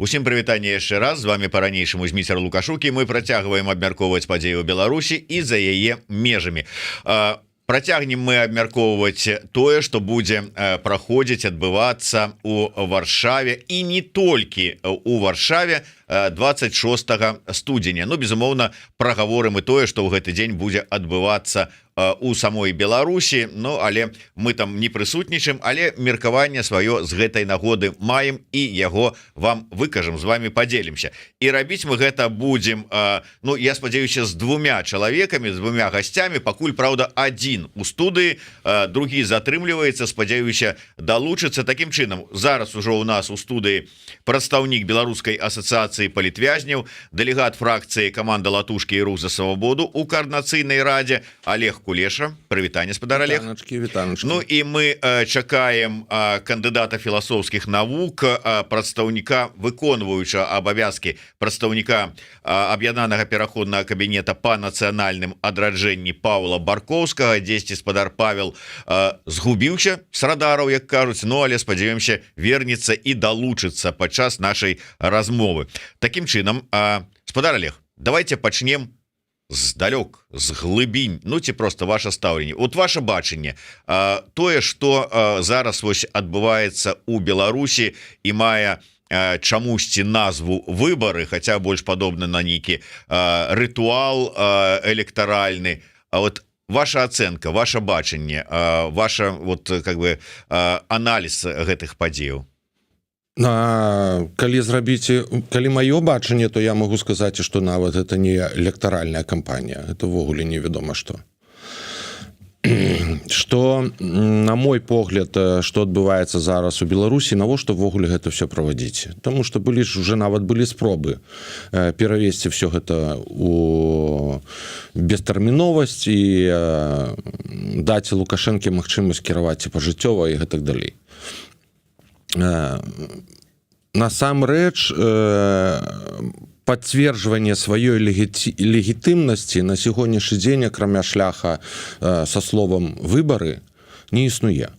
Усім прывітанне яшчэ раз, з вами по-ранейшаму Зміцер Лукашук, і мы працягваем абмяркоўваць падзеі ў Беларусі і за яе межамі. Працягнем мы абмяркоўваць тое, што будзе праходзіць, адбывацца у Варшаве і не толькі у Варшаве 26 студзеня. Ну, безумоўна, прагаворым і тое, што ў гэты дзень будзе адбывацца у самой Беларусі, ну, але мы там не прысутнічаем, але меркаванне сваё з гэтай нагоды маем і яго вам выкажам, з вами падзелімся. І рабіць мы гэта будзем, ну, я спадзяюся, з двумя чалавекамі, з двумя гасцямі, пакуль, праўда, адзін у студыі, другі затрымліваецца, спадзяюся, далучыцца. Такім чынам, зараз ужо у нас у студыі прадстаўнік Беларускай асацыяцыі палітвязняў, дэлегат фракцыі каманда Латушкі і Рух за свабоду у Коордынацыйнай радзе Олег Кулеша. Прывітанне, спадар Олег. Вітаночки. Ну і мы чакаем кандыдата філасофскіх навук, прадстаўніка, выконваючага абавязкі прадстаўніка аб'яднанага пераходнага кабінета па нацыянальным адраджэнні Павла Баркоўскага. Дзесьці спадар Павел згубіўся з радараў, як кажуць, ну але спадзяёмся, вернецца і далучыцца падчас нашай размовы. Такім чынам, спадар Олег, давайте пачнем здалёк, з глыбінь, ну ці просто ваше стаўленне. От ваше бачанне, тое, што зараз вось адбываецца у Беларусі і мае чамусьці назву выбары, хаця больш падобна на нейкі рытуал электаральны. А вот ваша ацэнка, ваше бачанне, ваша вот как бы аналіз гэтых падзеяў. Калі маё бачанне, то я могу сказаць, што нават это не электаральная кампанія, это ўвогуле невядома што. Што, на мой погляд, што адбываецца зараз у Беларусі, навошта ўвогуле гэта все праводзіць? Таму што былі ж уже нават былі спробы перавесці все гэта у бестэрміновасць і даць Лукашэнке магчымасць кіраваць пажыццёва і гэтак далей. Насамрэч, пацверджванне сваёй легітымнасці на сягонняшні дзень, акрамя шляха са словам выбары, не існуе.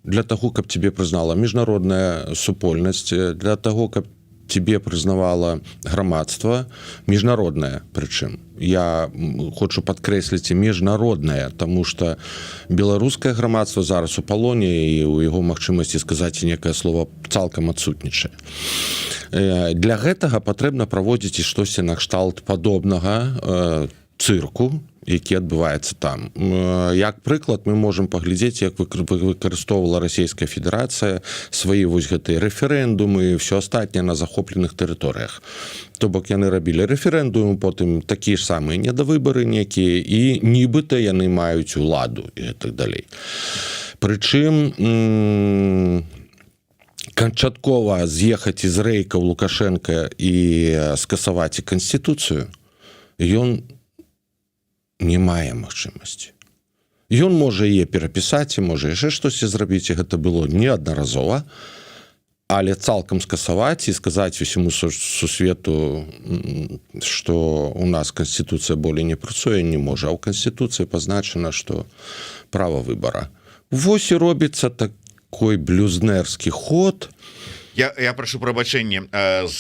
Для таго, каб тебе прызнала міжнародная супольнасць, для таго, каб тебе прызнавала грамадства, міжнароднае прычым. Я хочу падкрэсліць міжнароднае, таму што беларускае грамадства зараз у палоне і у яго магчымасці сказаць некае слово цалкам адсутнічае. Для гэтага патрэбна праводзіць і штосьці накшталт падобнага цырку, які адбываецца там. Як прыклад, мы можам паглядзець, як выкарыстоўвала Расійская Федэрацыя свае вось гэтыя рэферэндумы і ўсё астатняе на захопленых тэрыторыях. То бок яны рабілі рэферэндум, потым такія ж самыя недавыбары некія, і нібыта яны маюць уладу і так далей. Прычым канчаткова з'ехаць з рэйкаў Лукашэнка і скасаваць і Канстытуцыю, ён не мае магчымасці. Ён можа яе перапісаць, і можа яшчэ штосьці зрабіць, і гэта было неаднаразова, але цалкам скасаваць і сказаць усяму сусвету, што у нас Канстытуцыя болей не працуе, не можа. А ў Канстытуцыі пазначана, што права выбара. Вось і робіцца такой блюзнерскі ход. Я прашу прабачэння,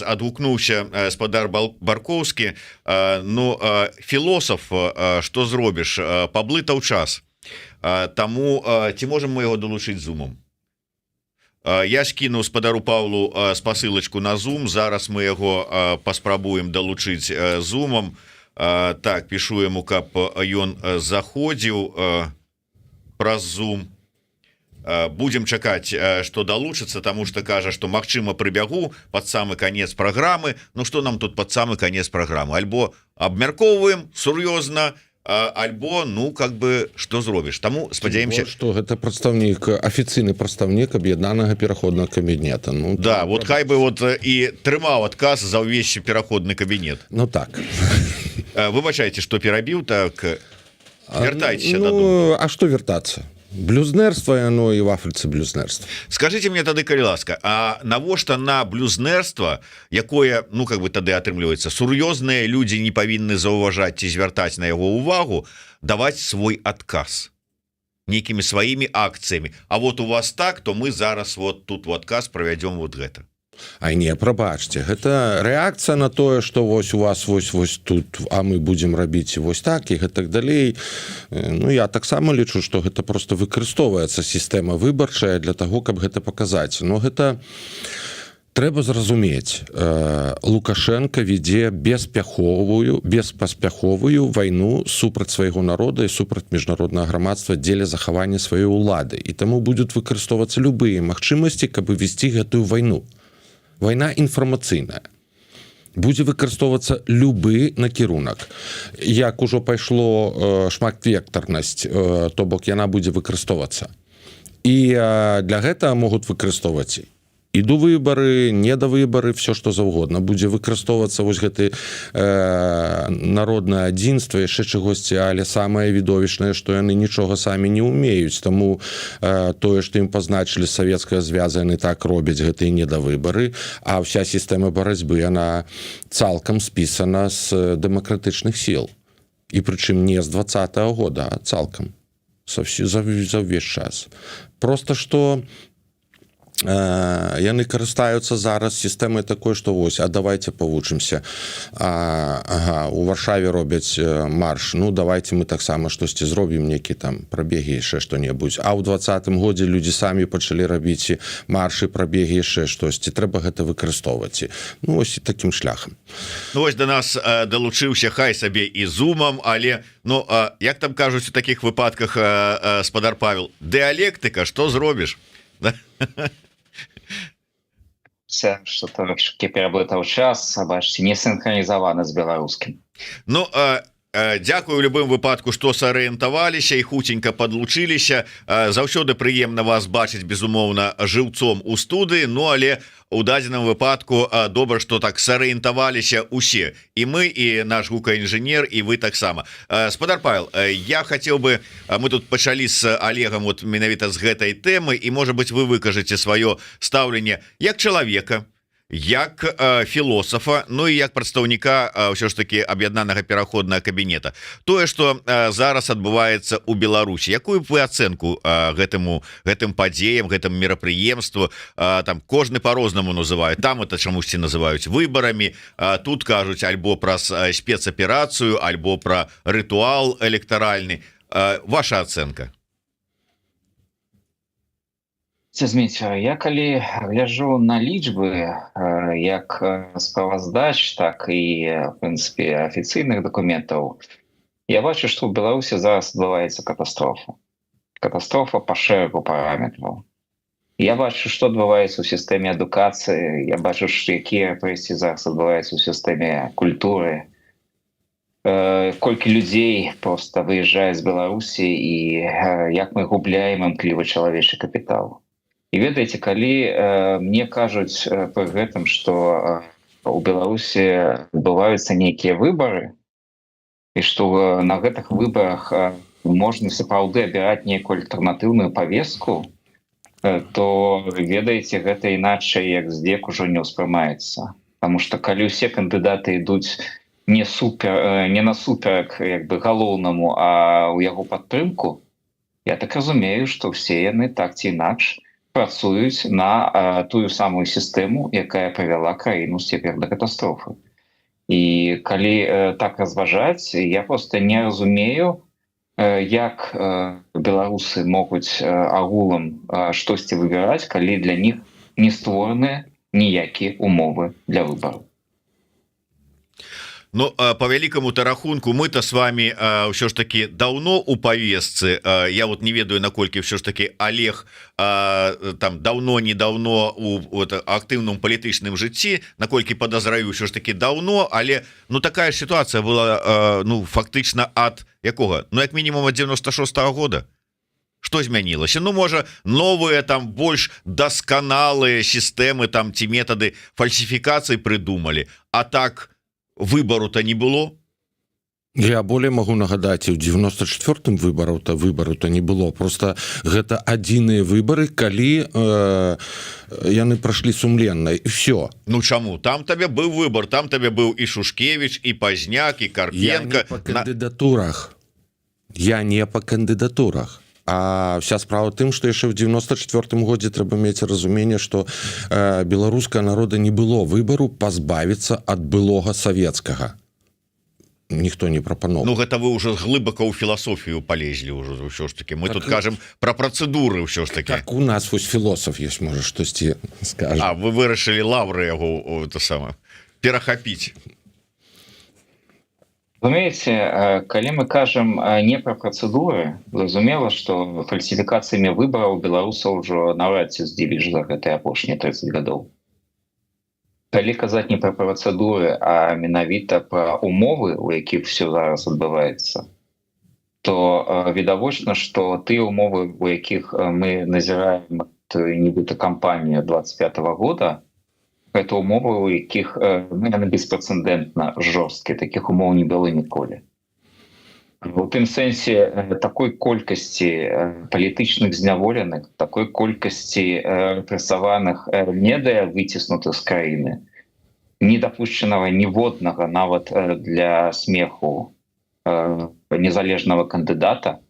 адгукнуўся спадар Баркоўскі. Ну, філосаф, што зробіш, паблытаў час. Таму ці можам мы яго далучыць зумам? Я скінуў спадару Павлу спасылачку на зум, зараз мы яго паспрабуем далучыць зумам. Так, пішу яму, каб ён заходзіў праз зум. Будем чакаць, што далучыцца, таму што кажа, што магчыма прыбягу пад самы канец праграмы. Ну што нам тут пад самы канец праграмы? Альбо абмяркоўваем сур'ёзна, альбо, ну, как бы, што зробіш. Таму спадзяемся, што гэта прадстаўнік, афіцыйны прадстаўнік аб'яднанага пераходнага кабінета. Ну, да, вот хай бы вот і трымаў адказ за ўвесь пераходны кабінет. Ну так. Выбачайце, што перабіў, так вяртайцеся дадому. А што вяртацца? Блюзнерство, яно і в Афрыцы блюзнерство. Скажите мне тады, калі ласка, а навошта на блюзнерство, якое, ну, как бы тады атрымліваецца, сур'ёзныя людзі не павінны заўважаць ці звяртаць на яго увагу, даваць свой адказ нейкімі сваімі акцыямі? А вот у вас так, то мы зараз вот тут в адказ правядзём вот гэта. А не, прабачце, гэта рэакцыя на тое, што вось у вас вось тут, а мы будзем рабіць вось так і гэтак далей. Ну, я таксама лічу, што гэта просто выкарыстоўваецца сістэма выбарчая для таго, каб гэта паказаць. Но гэта трэба зразумець. Лукашенко вядзе беспаспяховую вайну супраць свайго народа і супраць міжнароднага грамадства дзеля захавання сваёй улады. І таму будуць выкарыстоўвацца любыя магчымасці, каб весці гэтую вайну. Вайна інфармацыйная. Будзе выкарыстоўвацца любы накірунак. Як ужо пайшло шматвектарнасць, то бок яна будзе выкарыстоўвацца. І для гэтага могуць выкарыстоўваць і до выбары, не да выбары, все што заўгодна. Будзе выкарыстоўвацца вось гэты народнае адзінства, яшчэ чагосьці, але самае відовішнае, што яны нічога самі не ўмеюць. Таму тое, што ім пазначылі савецкая звяза, яны так робяць гэтыя не да выбары, а ўся сістэма барацьбы, яна цалкам спісана з дэмакратычных сіл. І прычым не з 20-го года, а цалкам. За ўвесь час. Просто што яны карыстаюцца зараз сістэмай такой, што вось, а давайте павучымся. У Варшаве робяць марш, ну давайте мы таксама штосьці зробім, некі там прабегі, яшчэ што-небудзь. А ў 20-м годзе людзі самі пачалі рабіць маршы, прабегі, яшчэ штосьці. Трэба гэта выкарыстоўваць. Ну ось і такім шляхам. Ну вось да нас далучыўся хай сабе і зумам, але ну як там кажуць у такіх выпадках, спадар Павел, дыялектыка, што зробіш? Что трошки пераблытаў час, бачыце, не синхронізаваны з беларускім. Ну, дзякую ў любым выпадку, што сарыентаваліся і хуценька падлучыліся. Заўсёды прыемна вас бачыць, безумоўна, жыўцом у студыі, ну але у дадзеным выпадку добра, што так сарыентаваліся усе, і мы, і наш гукаінжынер, і вы таксама. Спадар Павел, я хацеў бы, мы тут пачалі з Олегам вот менавіта з гэтай тэмы, і можа быць вы выкажаце сваё стаўленне як чалавека, як філосафа, ну і як прадстаўніка ўсё ж таки аб'яднанага пераходнага кабінета. Тое, што зараз адбываецца ў Беларусі, якую б вы ацэнку гэтым падзеям, гэтым мерапрыемству, там кожны по-рознаму называюць, там это чамусьці называюць выбарамі, тут кажуць альбо праз спецаперацыю, альбо пра рытуал электаральны. Ваша ацэнка? Я калі гляжу на лічбы, як справаздач, так і, в прынцыпе, афіцыйных дакументаў, я бачу, што ў Беларусі зараз адбываецца катастрофа. Катастрофа па шэрагу параметраў. Я бачу, што адбываецца ў сістэме адукацыі, я бачу, якія рэпрэсіі зараз адбываюцца ў сістэме культуры, колькі людзей проста выязджае з Беларусі і як мы губляем імклівы чалавечы капітал. І ведаеце, калі мне кажуць пры гэтым, што у Беларусі адбываюцца нейкія выбары, і што на гэтых выбарах можна сапраўды абіраць нейкую альтэрнатыўную павестку, то, ведаеце, гэта іначай як здзек ужо не ўспрымаецца. Таму што калі ўсе кандыдаты ідуць не насуперак галоўнаму, а ў яго падтрымку, я так разумею, што ўсе яны так ці інакш працуюць на тую самую сістэму, якая прывяла краіну цяпер да катастрофы. І калі так разважаць, я проста не разумею, як беларусы могуць агулам штосьці выбіраць, калі для них не створаныя ніякія умовы для выбару. Ну, по вялікаму рахунку, мы-то с вами ўсё ж таки давно у павесцы. Я вот не ведаю, наколькі ўсё ж таки Олег там давно-недавно у актыўным палітычным жыцці, наколькі подазраю, ўсё ж таки давно, але ну такая сітуацыя была ну фактычна ад якога? Ну як мінімум ад 96-го года. Што змянілася? Ну можа новыя там больш дасканалыя сістэмы там ці метады фальсіфікацыі прыдумалі, а так выбару-то не было. Я болей магу нагадаць, у 94-м выбару-то не было. Просто гэта адзіныя выбары, калі яны прайшлі сумленна, і все. Ну чаму? Там табе быў выбор, там табе быў і Шушкевіч, і Пазняк, і Карпенко. Я не па кандыдатурах. А вся справа тым, што яшчэ ў 94 годзе трэба мець разуменне, што беларускага народа не было выбару пазбавіцца ад былога савецкага. Ніхто не прапановаў. Ну гэта вы ўжо глыбака ў філасофію палезлі ўжо ўсё ж таки. Мы так, тут кажам пра працэдуры ўсё ж таки. Так у нас вось філосаф ёсць, можа штосьці скажа. А вы вырашылі лаўры яго это самае перахапіць. Разумееце, калі мы кажам не пра працэдуры, зразумела, што фальсіфікацыямі выбараў беларусаў ужо наўрад ці здзівіш за гэтыя апошнія 30 гадоў. Калі казаць не пра працэдуры, а менавіта пра умовы, у якіх все зараз адбываецца, то відавочна, што тыя умовы, у якіх мы назіраем нібыта кампанію 25-го года, гэта умовы, у якіх яны беспрэцэдэнтна жорсткія, такіх умоў не было ніколі. У тым сэнсе такой колькасці палітычных зняволеных, такой колькасці рэпрэсаваных медыя выціснутых з краіны, недапушчанага ніводнага нават для смеху незалежнага кандыдата,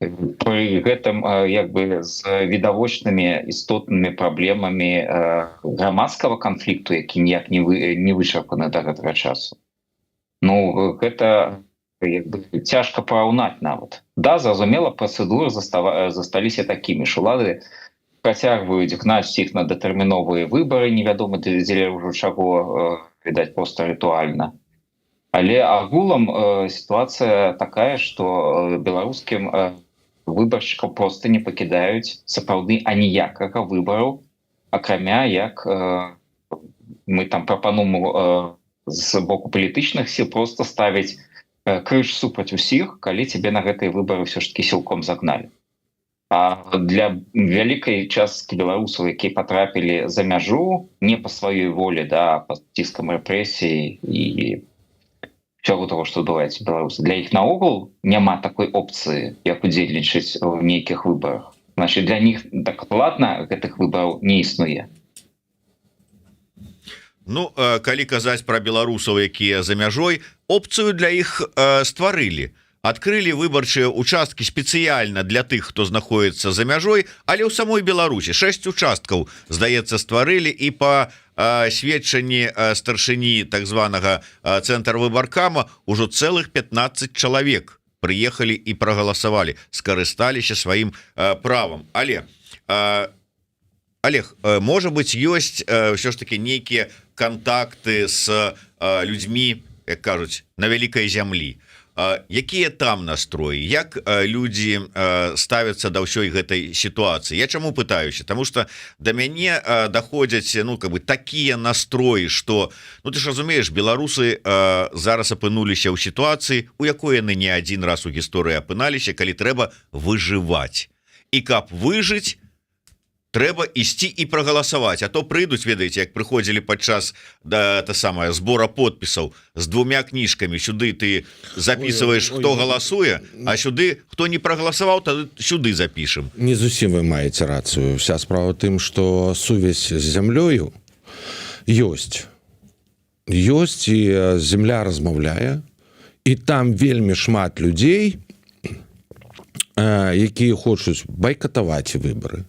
пры гэтым як бы з відавочнымі істотнымі праблемамі грамадскага канфлікту, які ніяк не вычарпаны да гэтага часу. Ну, гэта як бы цяжка параўнаць нават. Да, зразумела, працэдуры засталіся такімі, що ўлады працягваюць гнаць іх на датэрміновыя выбары, невядома дзеля ўжо чаго, відаць, проста рытуальна. Але агулам сітуацыя такая, што беларускім выбаршчыкам проста не пакідаюць сапраўды аніякага выбару, акрамя як мы там прапануем з боку палітычных сіл проста ставіць крыж супраць усіх, калі цябе на гэтыя выбары ўсё ж такі сілком загналі. А для вялікай часткі беларусаў, якія патрапілі за мяжу не па сваёй волі, да, пад ціскам рэпрэсій і всего того, што адбываецца ў Беларусі, для іх наогул няма такой опцыі, як удзельнічаць у нейкіх выбарах. Значит, для них дакладна гэтых выбараў не існуе. Ну, калі казаць пра беларусаў, якія за мяжой, опцыю для іх стварылі. Адкрылі выбарчыя участкі спецыяльна для тых, хто знаходіцца за мяжой, але ў самой Беларусі 6 участкаў, здаецца, стварылі, і па сведчанні старшыні так званага цэнтра выбаркама ўжо цэлых 15 чалавек прыехалі і прагаласавалі, скарысталіся сваім правам. Але Олег, можа быць, ёсць ўсё ж таки нейкія кантакты з людзьмі, як кажуць, на вялікай зямлі. Якія там настроі, як людзі ставяцца да ўсёй гэтай сітуацыі? Я чаму пытаюся? Таму што да мяне даходзяць, ну, как бы такія настроі, што, ну, ты ж разумееш, беларусы зараз апынуліся ў сітуацыі, у якой яны не адзін раз у гісторыі апыналіся, калі трэба выжываць. І каб выжыць, трэба ісці і прагаласаваць, а то прыйдуць, ведаеце, як прыходзілі падчас збора подпісаў з 2 кніжкамі, сюды ты записываешь, хто галасуе, а сюды, хто не прагаласаваў, тады сюды запішам. Не зусім вы маеце рацыю. Вся справа тым, што сувязь з зямлёю ёсць. Ёсць, і зямля размаўляе, і там вельмі шмат людзей, якія хочуць байкатаваць выбары,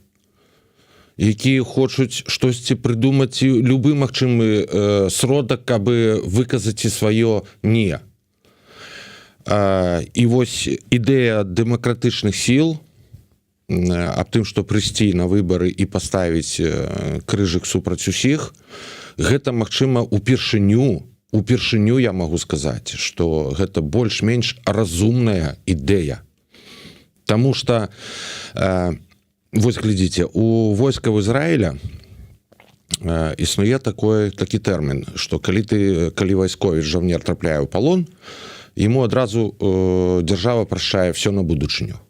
якія хочуць штосьці прыдумаць, любы магчымы сродак, каб выказаць сваё «не». І вось ідэя дэмакратычных сіл аб тым, што прыйсці на выбары і паставіць крыжык супраць усіх, гэта, магчыма, упершыню, я магу сказаць, што гэта больш-менш разумная ідэя. Таму што вось глядзіце, у войскаў Ізраіля існуе такі тэрмін, што калі вайсковец, жаўнер трапляе ў палон, яму адразу дзяржава прашчае ўсё на будучыню.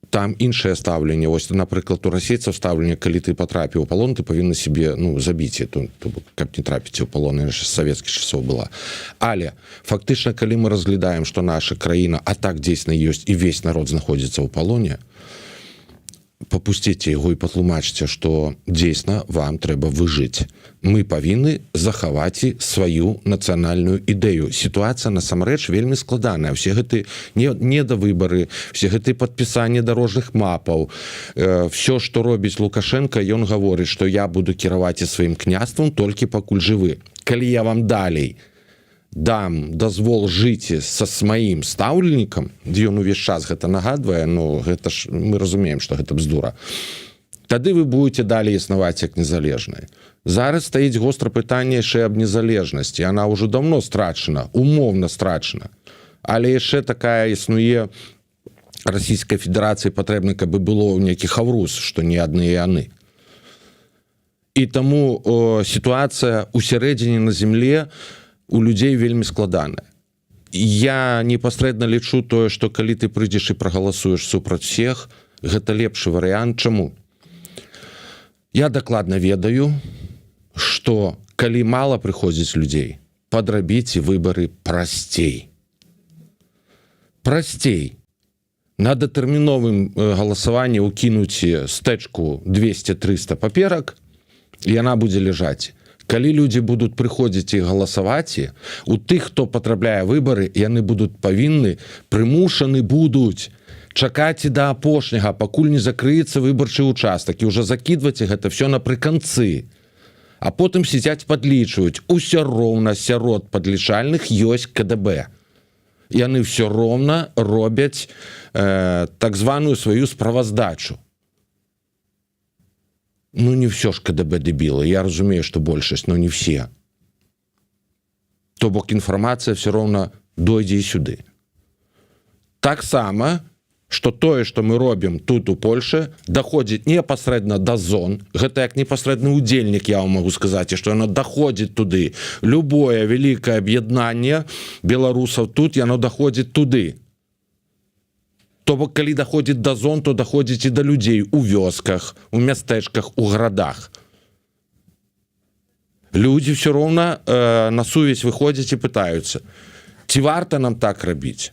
Там іншае стаўленне. Вось, напрыклад, у расейцаў стаўленне, калі ты патрапіў у палон, ты павінны сябе, ну, забіць, каб не трапіць у палон, яна ж з савецкіх часоў была. Але фактычна, калі мы разглядаем, што наша краіна, а так дзейсна ёсць, і весь народ знаходзіцца ў палоне, попусціце яго і патлумачце, што дзейсна вам трэба выжыць. Мы павінны захаваць сваю нацыянальную ідэю. Сітуацыя насамрэч вельмі складаная. Все гэты недавыбары, все гэты падпісанні дарожных мапаў, все, што робіць Лукашенко, ён гаворыць, што я буду кіраваць і сваім княствам толькі пакуль жывы. Калі я вам далей дам дазвол жыць са сваім стаўленнікам, дзе ён увесь час гэта нагадвае, ну гэта ж мы разумеем, што гэта бздура, тады вы будете далей існаваць як незалежныя. Зараз стаіць гостра пытанне яшчэ аб незалежнасці, яна ўжо даўно страчана, умоўна страчана, але яшчэ такая існуе Расійскай Федэрацыі, патрэбна, каб было нейкі хаврус, што не адны яны. І таму сітуацыя ў сярэдзіне на земле у людзей вельмі складаная. Я непасрэдна лічу тое, што калі ты прыйдзеш і прагаласуеш супраць всех, гэта лепшы варыянт. Чаму? Я дакладна ведаю, што калі мала прыходзіць людзей, падрабіць выбары прасцей. Прасцей. На датэрміновым галасаванні ўкінуць стэчку 200-300 паперак, і яна будзе ляжаць. Калі людзі будуць прыходзіць і галасаваць, у тых, хто патрабляе выбары, яны будуць павінны, прымушаны будуць чакаць і да апошняга, пакуль не закрыецца выбарчы участак, і ўжо закідваць гэта все напрыканцы. А потым сядзяць падлічваюць. Усё роўна сярод падлічальных ёсць КДБ. Яны ўсё роўна робяць так званую сваю справаздачу. Ну, не все ж КДБ дебілы. Я разумею, што большасць, но не все. То бок інфармацыя все роўна дойдзе і сюды. Таксама, што тое, што мы робім тут у Польшы, даходзіць непасрэдна да зон. Гэта як непасрэдны удзельнік, я вам магу сказаць, што яно даходзіць туды. Любое вялікае аб'яднанне беларусаў тут, яно даходзіць туды. То бок, калі даходзіць да зон, то даходзіць і да людзей у вёсках, у мястэчках, у гарадах. Людзі ўсё роўна на сувязь выходзяць і пытаюцца, ці варта нам так рабіць,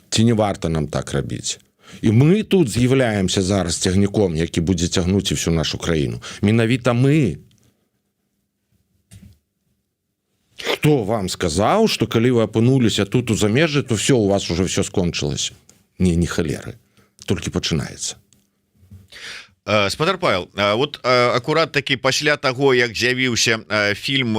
ці не варта нам так рабіць. І мы тут з'яўляемся зараз цягніком, які будзе цягнуць і всю нашу краіну. Менавіта мы. Хто вам сказаў, што калі вы апынуліся тут у замежжы, то все, у вас уже все скончылася? Не халеры. Толькі пачынаецца. Спадар Павел, вот акурат такі пасля таго, як з'явіўся фільм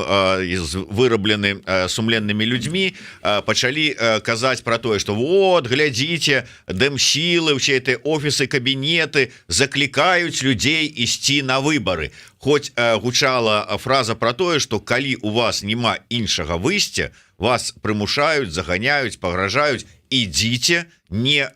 выраблены сумленнымі людзьмі, пачалі казаць пра тое, што вот, глядзіце, дэмсілы, усе эти офісы, кабінеты заклікаюць людзей ісці на выбары. Хоць гучала фраза пра тое, што калі у вас няма іншага выйсця, вас прымушаюць, заганяюць, пагражаюць, ідзіце, не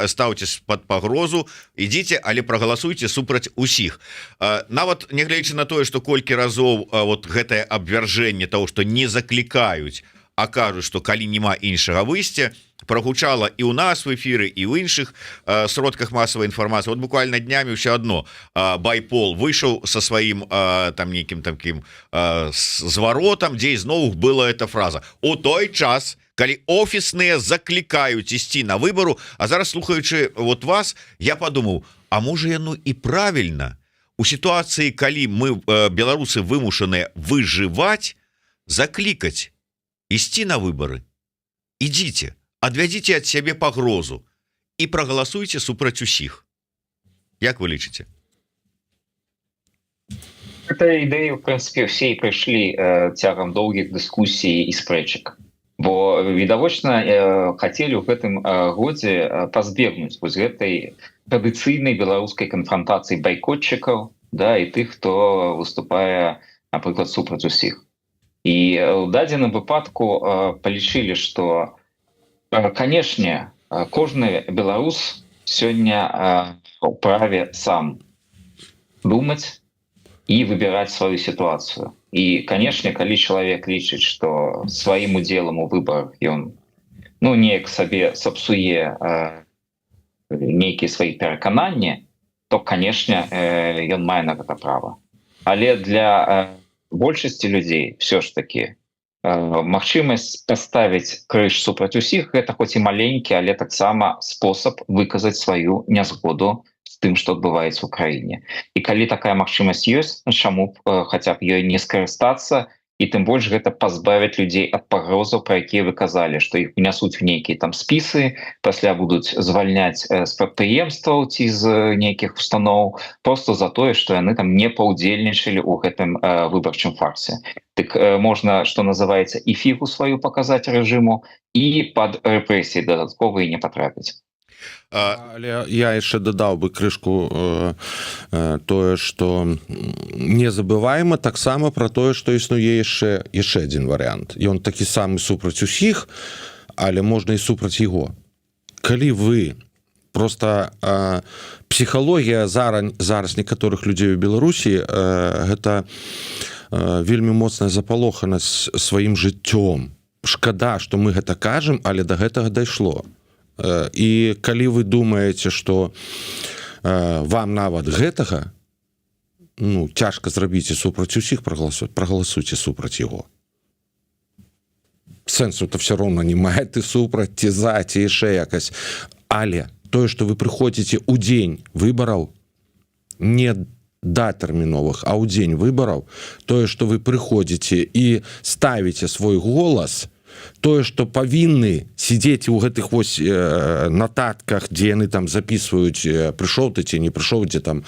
стаўце пад пагрозу, ідзіце, але прагаласуйце супраць усіх. Нават нягледзячы на тое, што колькі разоў вот гэтае абвяржэнне того, што не заклікаюць, а кажуць, што калі няма іншага выйсця, прогучала і ў нас в эфіры, і ў іншых сродках масавай інфармацыі. Вот буквально днямі ўсё адно Байпол выйшаў со сваім там нейкім таким зваротам, дзе ізноў была эта фраза. У той час, калі офісныя заклікаюць ісці на выбару, а зараз слухаючы вот вас, я подумаў, а можа яно і правільна. У сітуацыі, калі мы, беларусы, вымушаныя выжываць, заклікаць, ісці на выбары. Ідзіце, адвядзіце ад сябе пагрозу і прагаласуйце супраць усіх. Як вы лічыце? Этой ідэі, в прынцыпе, ўсе і прыйшлі цягам доўгіх дыскусій і спрэчак. Бо відавочна хацелі ў гэтым годзе пазбегнуць вось гэтай традыцыйнай беларускай канфрантацыі байкотчыкаў, да, і тых, хто выступае, напрыклад, супраць усіх. І ў дадзеным выпадку палічылі, што, канешне, кожны беларус сёння ў праве сам думаць і выбіраць сваю сітуацыю. І, канешне, калі чалавек лічыць, што сваім удзелам у выбарах ён неяк сабе сапсуе нейкія свае перакананні, то, канешне, ён мае на гэта права. Але для большасці людзей все ж таки магчымасць паставіць крыж супраць усіх гэта хоць і маленькі, але таксама спосаб выказаць сваю нязгоду з тым, што адбываецца ў краіне. І калі такая магчымасць ёсць, чаму б хаця б ёй не скарыстацца, і тым больш гэта пазбавіць людзей ад пагрозаў, пра якія вы казалі, што іх унясуць в нейкія там спісы, пасля будуць звальняць з прадпрыемстваў ці з нейкіх устаноў просто за тое, што яны там не паўдзельнічалі ў гэтым выбарчым фарсе. Так можна, што называецца, і фігу сваю паказаць рэжыму, і пад рэпрэсіі дадатковыя не патрапіць. Але я яшчэ дадаў бы крышку тое, што не забываем таксама пра тое, што існуе яшчэ адзін варыянт. Ён такі самы супраць усіх, але можна і супраць яго. Калі вы просто псіхалогія зараз некаторых людзей у Беларусі гэта вельмі моцная запалоханасць сваім жыццём. Шкада, што мы гэта кажам, але да гэтага дайшло. І калі вы думаеце, што вам нават гэтага цяжка зрабіць і супраць усіх, прагаласуйце супраць яго. Сэнсу-то все роўна не мае, ты супраць, ці за, ці яшчэ якась. Але тое, што вы прыходзіце ў дзень выбараў, не да тэрміновых, а ў дзень выбараў, тое, што вы прыходзіце і ставіце свой голас, тое, што павінны сидзець у гэтых вось нататках, дзе яны там записываюць, прыйшоў ты ці не прыйшоў, дзе там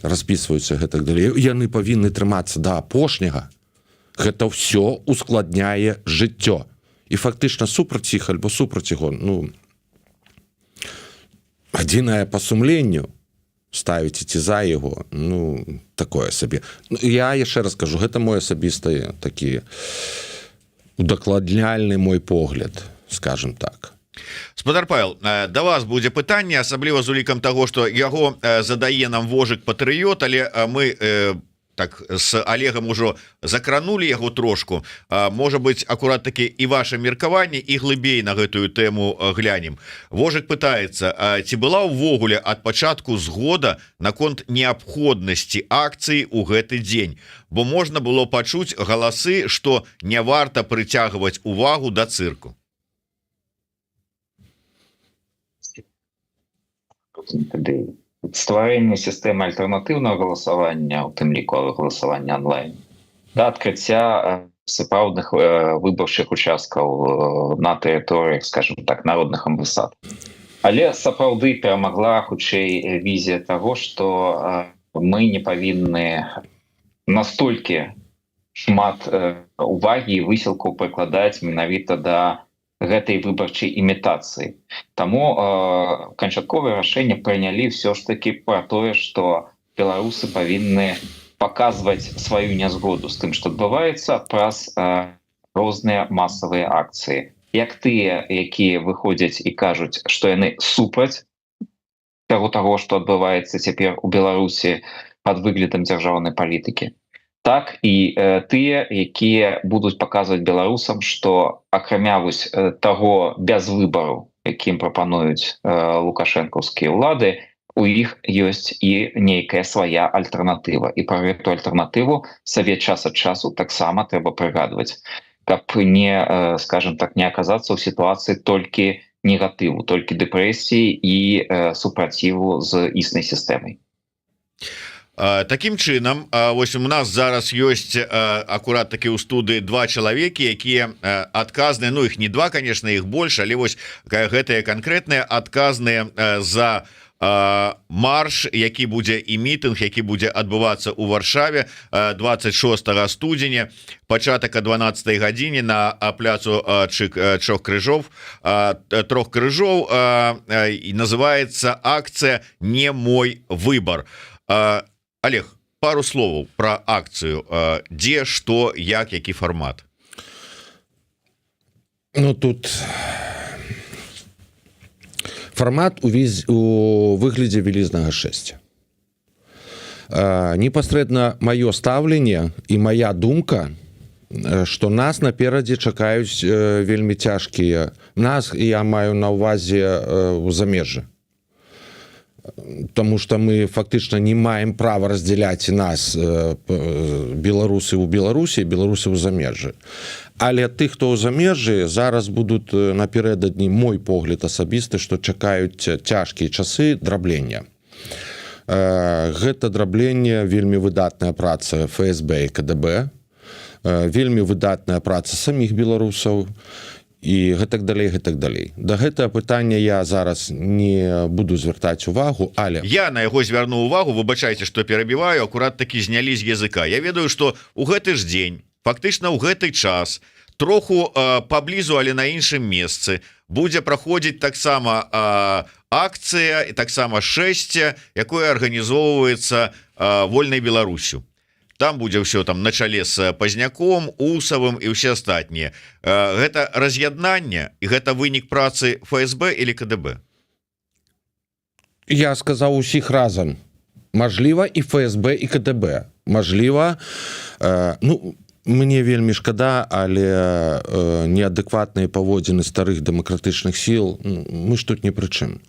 распісваюцца гэтак далей, яны павінны трымацца да апошняга. Гэта ўсё ускладняе жыццё. І фактычна супраць іх альбо супраць яго, адзінае па сумленню ставіце ці за яго, такое сабе. Я яшчэ раз кажу, гэта мой асабісты такі удакладняльны мой погляд, скажем так. Спадар Павел, да вас будзе пытанне, асабліва з улікам таго, што яго задае нам Вожык Патрыёт, але мы так з Олегам ужо закранули яго трошку. Можа быць, акурат такі і ваше меркаванне, і глыбей на гэтую тэму глянем. Вожык пытаецца, ці была ўвогуле ад пачатку згода наконт неабходнасці акцыі ў гэты дзень? Бо можна было пачуць галасы, што не варта прыцягваць увагу да цырку. Стварэнне сістэмы альтэрнатыўнага галасавання, у тым ліку галасавання онлайн, да адкрыцця сапраўдных выбарчых участкаў на тэрыторыях, скажем так, народных амбасад. Але сапраўды перамагла хутчэй візія таго, што мы не павінны настолькі шмат увагі і высілкаў прыкладаць менавіта да гэтай выбарчай імітацыі. Таму канчатковае рашэнне прынялі ўсё ж такі пра тое, што беларусы павінны паказваць сваю нязгоду з тым, што адбываецца праз розныя масавыя акцыі. Як тыя, якія выходзяць і кажуць, што яны супраць таго, што адбываецца цяпер у Беларусі пад выглядам дзяржаўнай палітыкі, так і тыя, якія будуць паказваць беларусам, што акрамя вось таго без выбару, якім прапануюць лукашэнкаўскія ўлады, у іх ёсць і нейкая свая альтэрнатыва. І пра гэту альтэрнатыву саве час ад часу таксама трэба прыгадваць, каб не, скажем так, не аказацца ў сітуацыі толькі негатыву, толькі дэпрэсіі і супраціву з існай сістэмай. Такім чынам, вось у нас зараз ёсць акурат такі ў студыі два чалавекі, якія адказныя, іх не два, конечно, іх больш, але вось гэтыя канкрэтныя адказныя за марш, які будзе і мітынг, які будзе адбывацца ў Варшаве 26 студзеня, пачатак о 12 гадзіне на пляцу Трох крыжоў, і называецца акцыя «Не мой выбор». Олег, пару словаў пра акцыю. Дзе, што, як, які фармат? Тут фармат у выглядзе вялізнага шэсця. Непасрэдна маё стаўленне і мая думка, што нас наперадзе чакаюць вельмі цяжкія. Нас, я маю на ўвазе ў замежжы. Тому что мы фактычна не маем права раздзяляць нас беларусы ў Беларусі, беларусы ў замежжы. Але тых, хто ў замежжы, зараз будуць напярэдадні, мой погляд асабісты, што чакаюць цяжкія часы драбнення. Гэта драбненне вельмі выдатная праца ФСБ і КДБ, вельмі выдатная праца саміх беларусаў, і гэтак далей. Да гэтага пытання я зараз не буду звяртаць увагу, але... Я на яго звярну увагу, выбачайце, што перабіваю, акурат такі знялі з языка. Я ведаю, што ў гэты ж дзень, фактычна ў гэты час, троху паблізу, але на іншым месцы, будзе праходзіць таксама акцыя і таксама шэсце, якое арганізоўваецца Вольнай Беларусю. Там будзе ўсё там на чале з Пазняком, Усавым і ўсе астатнія. Гэта раз'яднанне і гэта вынік працы ФСБ или КДБ? Я сказаў усіх разам. Мажліва і ФСБ і КДБ. Мажліва, мне вельмі шкада, але неадэкватныя паводзіны старых дэмакратычных сіл, мы ж тут ні пры чым.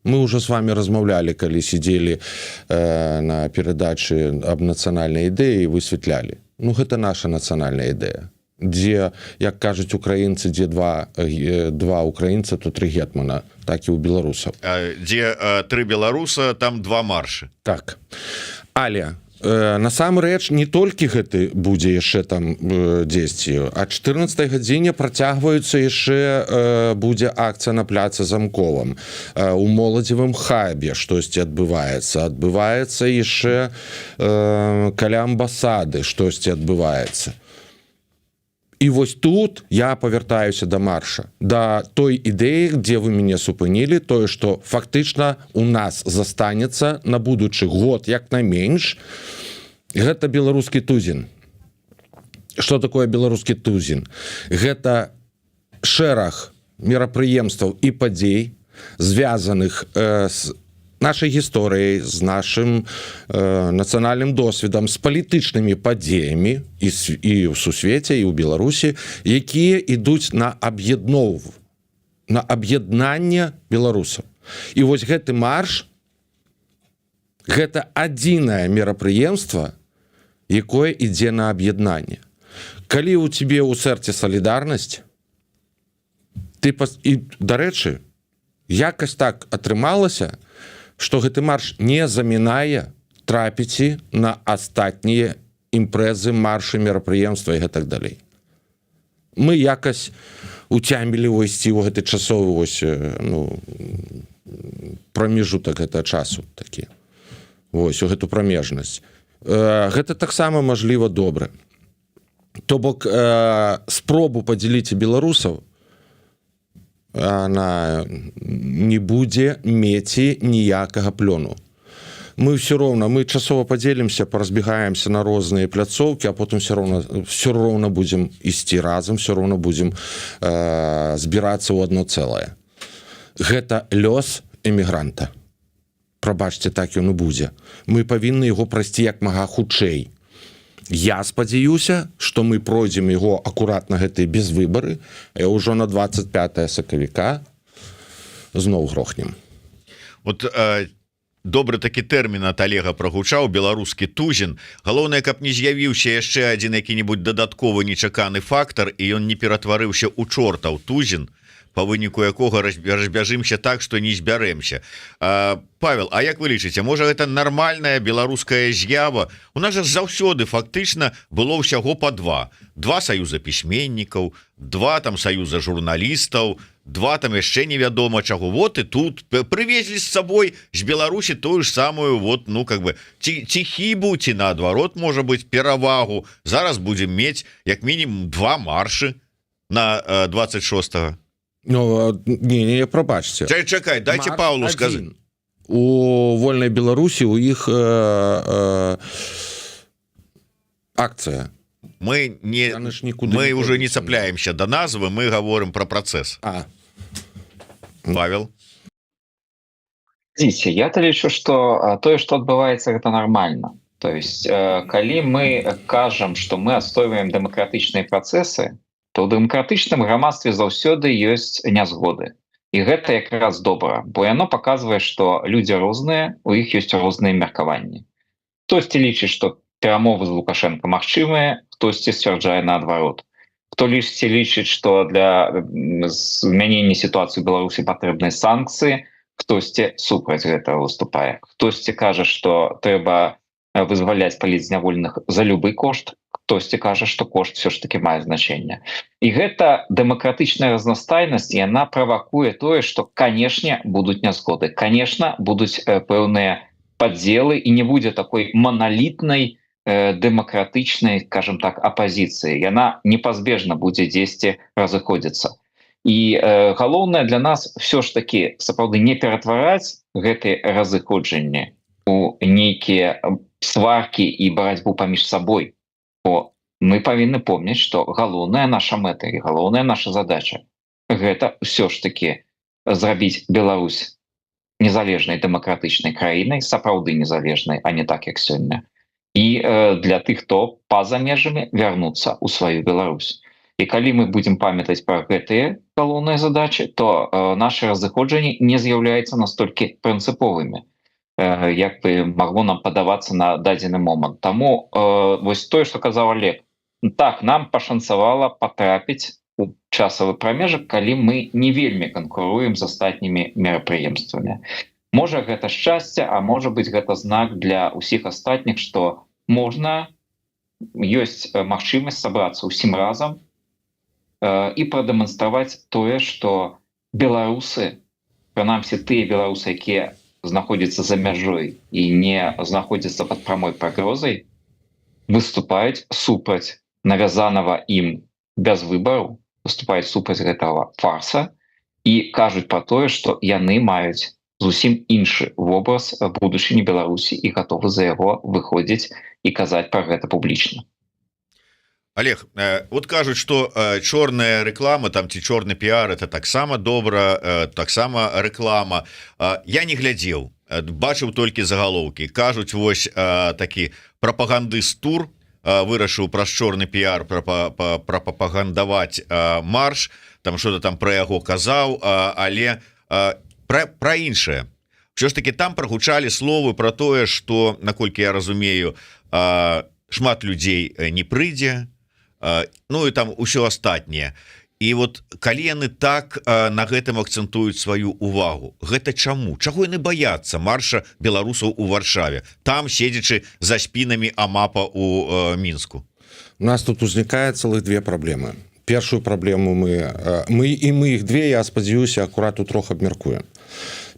Мы уже с вами размаўлялі, калі сидзелі на перадачы аб нацыянальнай ідэі і высвятлялі. Гэта наша нацыянальная ідэя. Дзе, як кажуць украінцы, дзе два украінца, то 3 гетмана, так і ў беларусаў. Дзе 3 беларуса, там 2 маршы. Так. Але насамрэч не толькі гэты будзе яшчэ там дзесьці, а 14 гадзіне працягваюцца яшчэ будзе акцыя на пляцы Замковым, у моладзевым хабе штосьці адбываецца яшчэ каля амбасады штосьці адбываецца. І вось тут я павяртаюся да марша, да той ідэі, дзе вы мяне супынілі, тое, што фактычна у нас застанецца на будучы год як найменш, гэта беларускі тузін. Што такое беларускі тузін? Гэта шэраг мерапрыемстваў і падзей, звязаных з нашай гісторыяй, з нашым нацыянальным досведам, з палітычнымі падзеямі і ў сусвеце, і ў Беларусі, якія ідуць на аб'яднанне беларусаў. І вось гэты марш, гэта адзінае мерапрыемства, якое ідзе на аб'яднанне. Калі ў цябе ў сэрцы салідарнасць, і, дарэчы, якасць так атрымалася, што гэты марш не замінае трапіці на астатнія імпрэзы, маршы, мерапрыемства і гэтак далей. Мы якасць уцямілі ўвайсці ў гэты часовы прамежутак гэтага часу такі. Вось, у гэту прамежнасць. Гэта таксама, мажліва, добра. То бок, спробу падзяліць беларусаў, она не будзе меці ніякага плёну. Мы все роўна, мы часова падзелімся, паразбегаемся на розныя пляцоўкі, а потым все роўна будзем ісці разам, все роўна будзем збірацца ў адно цэлае. Гэта лёс эмігранта. Прабачце, так ён і будзе. Мы павінны яго прайсці як мага хутчэй. Я спадзяюся, што мы пройдзем яго акуратна гэтыя без выбары, а ўжо на 25 сакавіка зноў грохнем. Вот добры такі тэрмін ад Олега прагучаў, беларускі тузін. Галоўнае, каб не з'явіўся яшчэ адзін які-небудзь дадатковы нечаканы фактар, і ён не ператварыўся ў чортаў тузін, по выніку якога разбяжымся так, што не збярэмся. Павел, а як вы лічыце, можа гэта нармальная беларуская з'ява? У нас жа заўсёды фактычна было ўсяго па 2 саюза пісьменнікаў, 2 там саюза журналістаў, 2 там яшчэ невядома чаго. Вот і тут прывезлі з сабой з Беларусі тую ж самую ці хібу, ці наадварот, можа быць, перавагу. Зараз будзем мець як мінімум 2 маршы на 26-го. Не, прабачце. Чакай, дайце Павлу сказаць. У Вольнай Беларусі у іх акцыя. Мы уже не цапляемся до назвы, мы говорим про працэс. Павел? Видите, я-то лічу, што тое, што адбываецца, гэта нармальна. То есть, калі мы кажам, што мы адстойваем дэмакратычныя працэсы, то ў дэмакратычным грамадстве заўсёды ёсць нязгоды. І гэта якраз добра, бо яно паказвае, што людзі розныя, у іх ёсць розныя меркаванні. Хтосьці лічыць, што перамовы з Лукашенко магчымыя, хтосьці сцвярджае наадварот. Хто лічыць, што для змянення сітуацыі ў Беларусі патрэбныя санкцыі, хтосьці супраць гэтага выступае. Хтосьці кажа, што трэба вызваляць палітзняволеных за любы кошт, хтосьці кажа, што кошт все ж таки мае значэнне. І гэта дэмакратычная разнастайнасць, яна правакуе тое, што, канешне, будуць нязгоды. Канешне, будуць пэўныя падзелы і не будзе такой маналітнай дэмакратычнай, скажем так, апазіцыі. Яна непазбежна будзе дзесьці разыходзіцца. І галоўнае для нас все ж таки сапраўды не ператвараць гэтыя разыходжанні у нейкія сваркі і барацьбу паміж сабой. Бо мы павінны помніць, што галоўная наша мэта і галоўная наша задача гэта все ж таки зрабіць Беларусь незалежнай дэмакратычнай краінай, сапраўды незалежнай, а не так, як сёння. І для тых, хто па-за межамі вярнуцца ў сваю Беларусь. І калі мы будзем памятаць пра гэтыя галоўныя задачы, то нашы разыходжанні не з'яўляюцца настолькі прынцыповымі, як бы магло нам падавацца на дадзены момант. Таму вось тое, што казаў Олег, так, нам пашанцавала патрапіць у часавы прамежак, калі мы не вельмі канкуруем з астатнімі мерапрыемствамі. Можа гэта шчасце, а можа быць гэта знак для ўсіх астатніх, што можна, ёсць магчымасць сабрацца ўсім разам і прадэманстраваць тое, што беларусы, прынамсі тыя беларусы, якія знаходзяцца за мяжой і не знаходзяцца пад прамой пагрозай, выступаюць супраць навязанага ім без выбару, выступаюць супраць гэтага фарса і кажуць пра тое, што яны маюць зусім іншы вобраз будучыні Беларусі і гатовы за яго выходзіць і казаць пра гэта публічна. Олег, вот кажуць, что чорная реклама там ці чорны піар это таксама добра, таксама реклама. Я не глядзеў, бачыў толькі загалоўкі. Кажуць, вось такі прапагандыст тур вырашыў праз чорны піар прапагандаваць марш, там что-то там пра яго казаў, але пра іншае. Що ж таки там прагучалі словы про тое, што, наколькі я разумею, шмат людзей не прыйдзе, ну і там усё астатняе. І вот калі яны так на гэтым акцэнтуюць сваю увагу, гэта чаму? Чаго яны баяцца марша беларусаў у Варшаве, там седзячы за спінамі АМАПа у Мінску? У нас тут узнікае цэлых две праблемы. Першую праблему мы іх две, я спадзяюся, акурат у трох абмяркуем.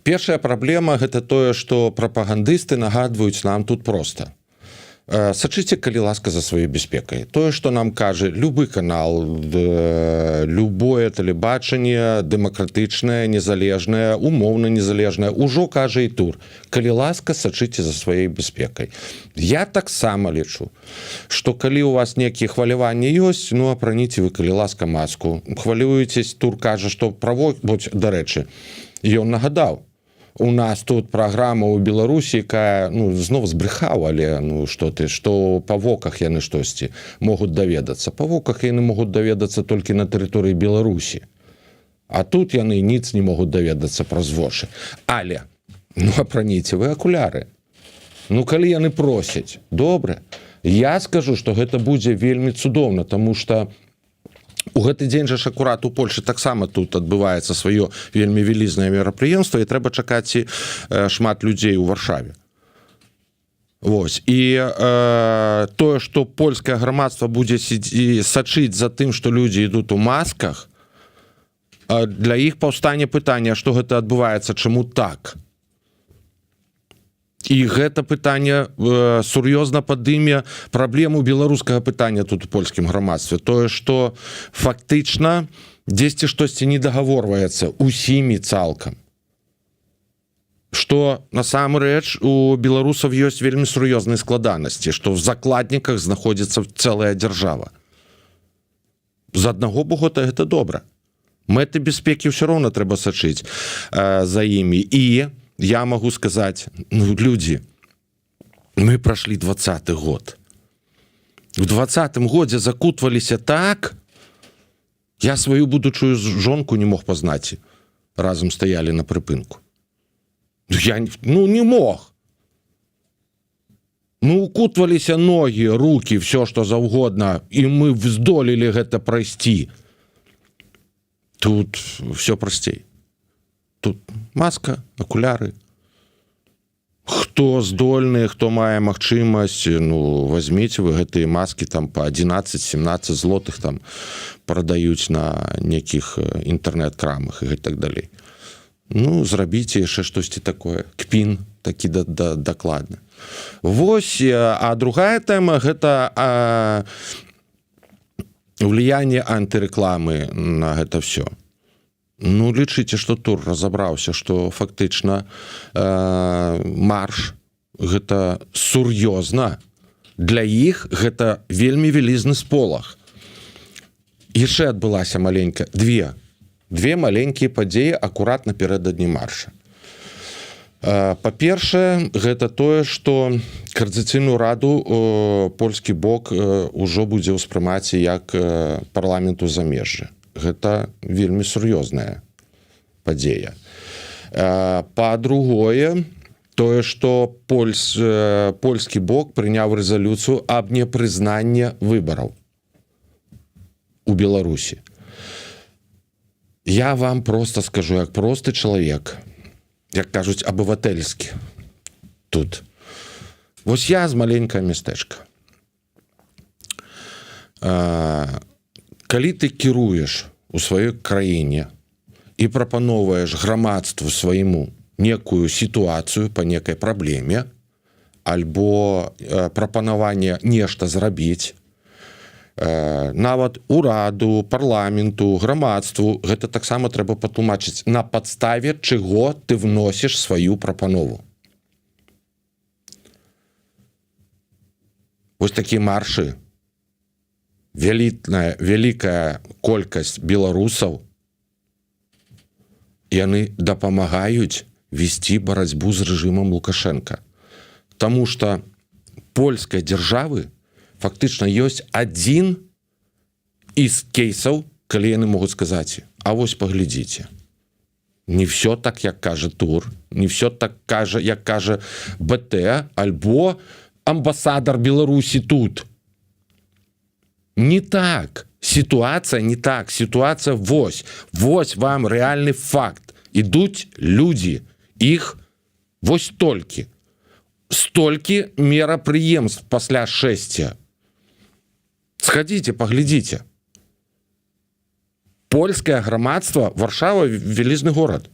Першая праблема гэта тое, што прапагандысты нагадваюць нам тут проста. Сачыце, калі ласка, за сваёй бяспекай. Тое, што нам кажа любы канал, любое тэлебачанне дэмакратычнае, незалежнае, умоўна незалежнае, ужо кажа і тур. Калі ласка, сачыце за сваёй бяспекай. Я таксама лічу, што калі у вас нейкія хваляванні ёсць, ну апраніце вы, калі ласка, маску. Хвалюецесь, тур кажа, што праводзіць, дарэчы, ён нагадаў. У нас тут праграма ў Беларусі, якая зноў збрэхаў, але што па воках яны штосьці могуць даведацца. Па воках яны могуць даведацца толькі на тэрыторыі Беларусі. А тут яны ніц не могуць даведацца праз вочы. Але, апраніце вы акуляры. Калі яны просяць, добра. Я скажу, што гэта будзе вельмі цудоўна, таму што у гэты дзень жа акурат у Польшы таксама тут адбываецца сваё вельмі вялізнае мерапрыемства і трэба чакаць шмат людзей у Варшаве. Вось. І тое, што польскае грамадства будзе сачыць за тым, што людзі ідуць у масках, для іх паўстане пытанне, што гэта адбываецца, чаму так? І гэта пытанне сур'ёзна падыме праблему беларускага пытання тут у польскім грамадстве. Тое, што фактычна дзесьці штосьці не дагаворваецца усімі цалкам. Што насамрэч у беларусаў ёсць вельмі сур'ёзныя складанасці, што в закладніках знаходзіцца цэлая дзяржава. З аднаго боку гэта добра. Мэты бяспекі ўсё роўна трэба сачыць за імі. І я могу сказаць, людзі, мы прайшлі 20-й год. У 20-м годзе закутваліся так, я сваю будучую жонку не мог пазнаць. разам стаялі на прыпынку. Я не мог. Укутваліся ногі, рукі, все што заўгодна, і мы здолелі гэта прайсці. Тут все прасцей. Тут маска, акуляры. Хто здольны, хто мае магчымасць, возьміце вы гэтыя маскі там по 11-17 злотых там прадаюць на нейкіх інтэрнэт-крамах і так далей. Зрабіце яшчэ штосьці такое. Кпін такі дакладны. Вось, а другая тэма гэта влияние антырэкламы на гэта все. Лічыце, што тур разабраўся, што фактычна марш гэта сур'ёзна. Для іх гэта вельмі вялізны сполах. Яшчэ адбылася маленька, две маленькія падзеі акурат напярэдадні марша. Па-першае, гэта тое, што Каардынацыйную раду польскі бок ужо будзе ўспрымаць як парламенту замежжа. Гэта вельмі сур'ёзная падзея. Па-другое, тое, што польскі бок прыняў рэзалюцыю аб непрызнанні выбараў у Беларусі. Я вам просто скажу, як просты чалавек, як кажуць, абыватэльскі тут. Вось я з маленькае мястэчка. Калі ты кіруеш у сваёй краіне і прапаноўваеш грамадству свайму некую сітуацыю па некай праблеме альбо прапанаванне нешта зрабіць, нават ураду, парламенту, грамадству, гэта таксама трэба патлумачыць, на падставе чаго ты вносіш сваю прапанову. Вось такія маршы, вялікая колькасць беларусаў, яны дапамагаюць весці барацьбу з рэжымам Лукашенка. Таму што польскай дзяржавы фактычна ёсць адзін з кейсаў, калі яны могуць сказаць: а вось паглядзіце. Не все так, як кажа Тур, не все так, як кажа БТ, альбо амбасадар Беларусі тут. Не так. Ситуация не так. Ситуация вось. Вось вам реальный факт. Ідуць люди. Іх вось толькі. Столькі мерапрыемств пасля шэсця. Сходите, поглядите. Польскае грамадства, Варшава вялізны горад.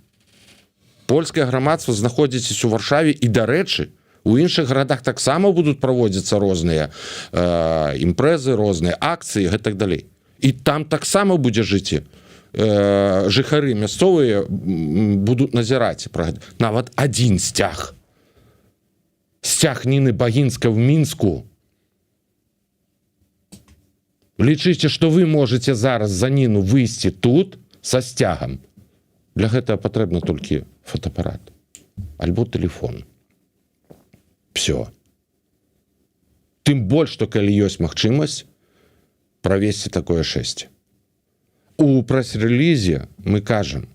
Польскае грамадства знаходзіць у Варшаве і, дарэчы, у іншых гарадах таксама будуць праводзіцца розныя імпрэзы, розныя акцыі і так далей. І там таксама будзе жыць. Жыхары мясцовыя будуць назіраць пра гэта. Нават адзін сцяг. Сцяг Ніны Багінскай в Мінску. Лічыце, што вы можаце зараз за Ніну выйсці тут са сцягам. Для гэтага патрэбна толькі фотоапарат альбо телефон. Все. Тым больш, што калі ёсць магчымасць правесці такое шэсце. У прэс-рэлізе мы кажам,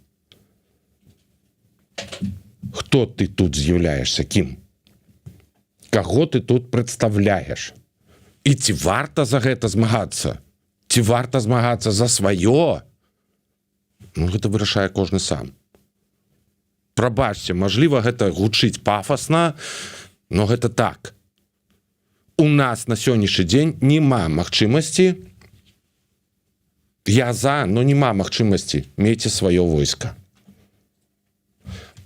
хто ты тут з'яўляешься, кім? Каго ты тут прадстаўляеш? І ці варта за гэта змагацца? Ці варта змагацца за сваё? Гэта вырашае кожны сам. Прабачце, мажліва, гэта гучыць пафасна, но гэта так. У нас на сённяшні дзень няма магчымасці, я за, но няма магчымасці мець сваё войска.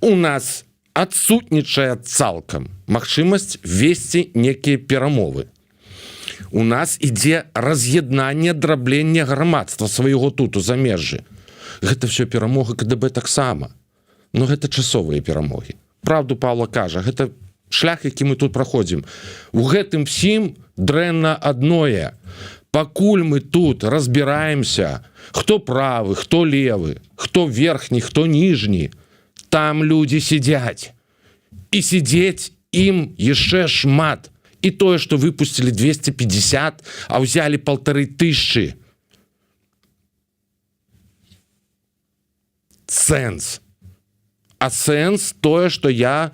У нас адсутнічае цалкам магчымасць весці некія перамовы. У нас ідзе раз'яднанне, драбленне грамадства свайго тут у замежжы. Гэта все перамога КДБ таксама. Но гэта часовыя перамогі. Правду Павла кажа, гэта шлях, які мы тут праходзім. У гэтым всім дрэнна адное. Пакуль мы тут разбіраемся, хто правы, хто левы, хто верхні, хто ніжні, там людзі сядзяць. І сядзець ім яшчэ шмат. І тое, што выпусцілі 250, а ўзялі 1500. Сэнс А сэнс тое, што я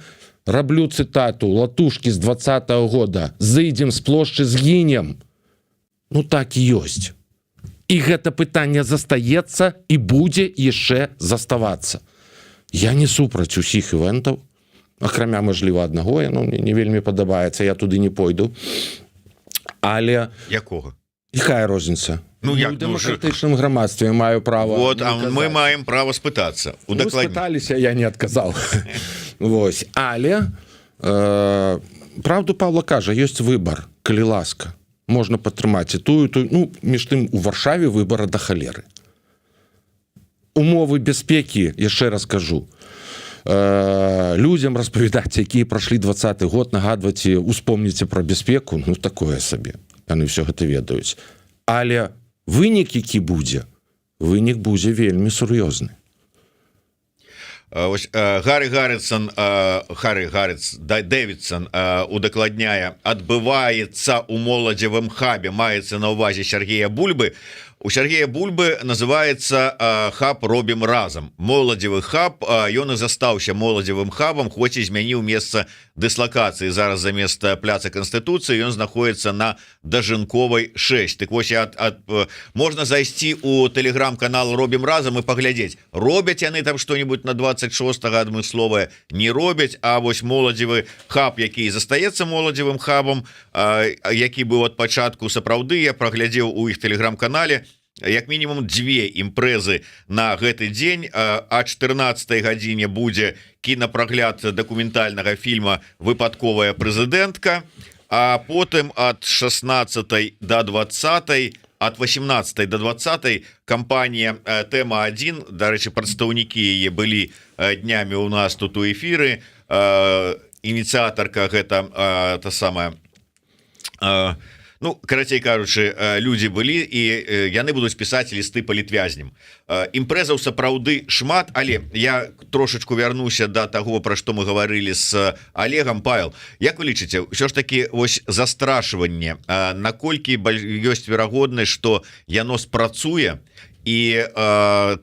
раблю цытату латушкі з 20-го года «Зыйдзем з плошчы, згінем». Ну так і ёсць. І гэта пытанне застаецца і будзе яшчэ заставацца. Я не супраць усіх івентаў, акрамя, мажліва, аднаго, яно мне не вельмі падабаецца, я туды не пойду. Але... Якога? Якая розніца? Ну, як, у дэмакратычным грамадстве маю права... Вот, а мы маем права спытацца. Ну, спыталіся, я не адказаў. Вось. Але, правду Павла кажа, ёсць выбар, калі ласка. Можна падтрымаць і тую, ну, між тым, у Варшаве выбара да халеры. Умовы бяспекі, яшчэ раз кажу, людзям распавядаць, якія прайшлі 20-й год, нагадваць і успомніце пра бяспеку, ну, такое сабе. Яны ўсё гэта ведаюць. Але вынік, які будзе, вынік будзе вельмі сур'ёзны. Гаррі Дэвідсон удакладняе, адбываецца ў моладзевым хабе, маецца на ўвазе Сергея Бульбы. У Сергея Бульбы называецца хаб «Робім разам». Моладзевы хаб, ён і застаўся моладзевым хабам, хоць і змяніў месца дыслакацыі. Зараз замест пляца Канстытуцыі ён знаходіцца на Дажынковай 6. Так вось, можна зайсці ў тэлеграм-канал «Робім разам» і паглядзець, робяць яны там што-нибудь на 26-го адмысловае, не робяць, а вось моладзевы хаб, які застаецца моладзевым хабам, які быў ад пачатку сапраўды, я праглядзеў у іх тэлеграм-канале, як мінімум 2 імпрэзы на гэты дзень. А 14-й гадзіне будзе кінапрагляд дакументальнага фільма «Выпадковая прэзідэнтка», а потым ад 16-й да 20-й, ад 18-й да 20-й кампанія «Тэма-1». Дарэчы, прадстаўнікі яе былі днямі у нас тут у эфіры. Ініцыятарка гэта та самая... Ну, карацей кажучы, людзі былі, і яны будуць пісаць лісты палітвязням. Імпрэзаў сапраўды шмат, але я трошачку вярнуся да таго, пра што мы гаварылі з Олегам. Павел, як вы лічыце, ўсё ж такі вось застрашванне, наколькі ёсць верагоднасць, што яно спрацуе, і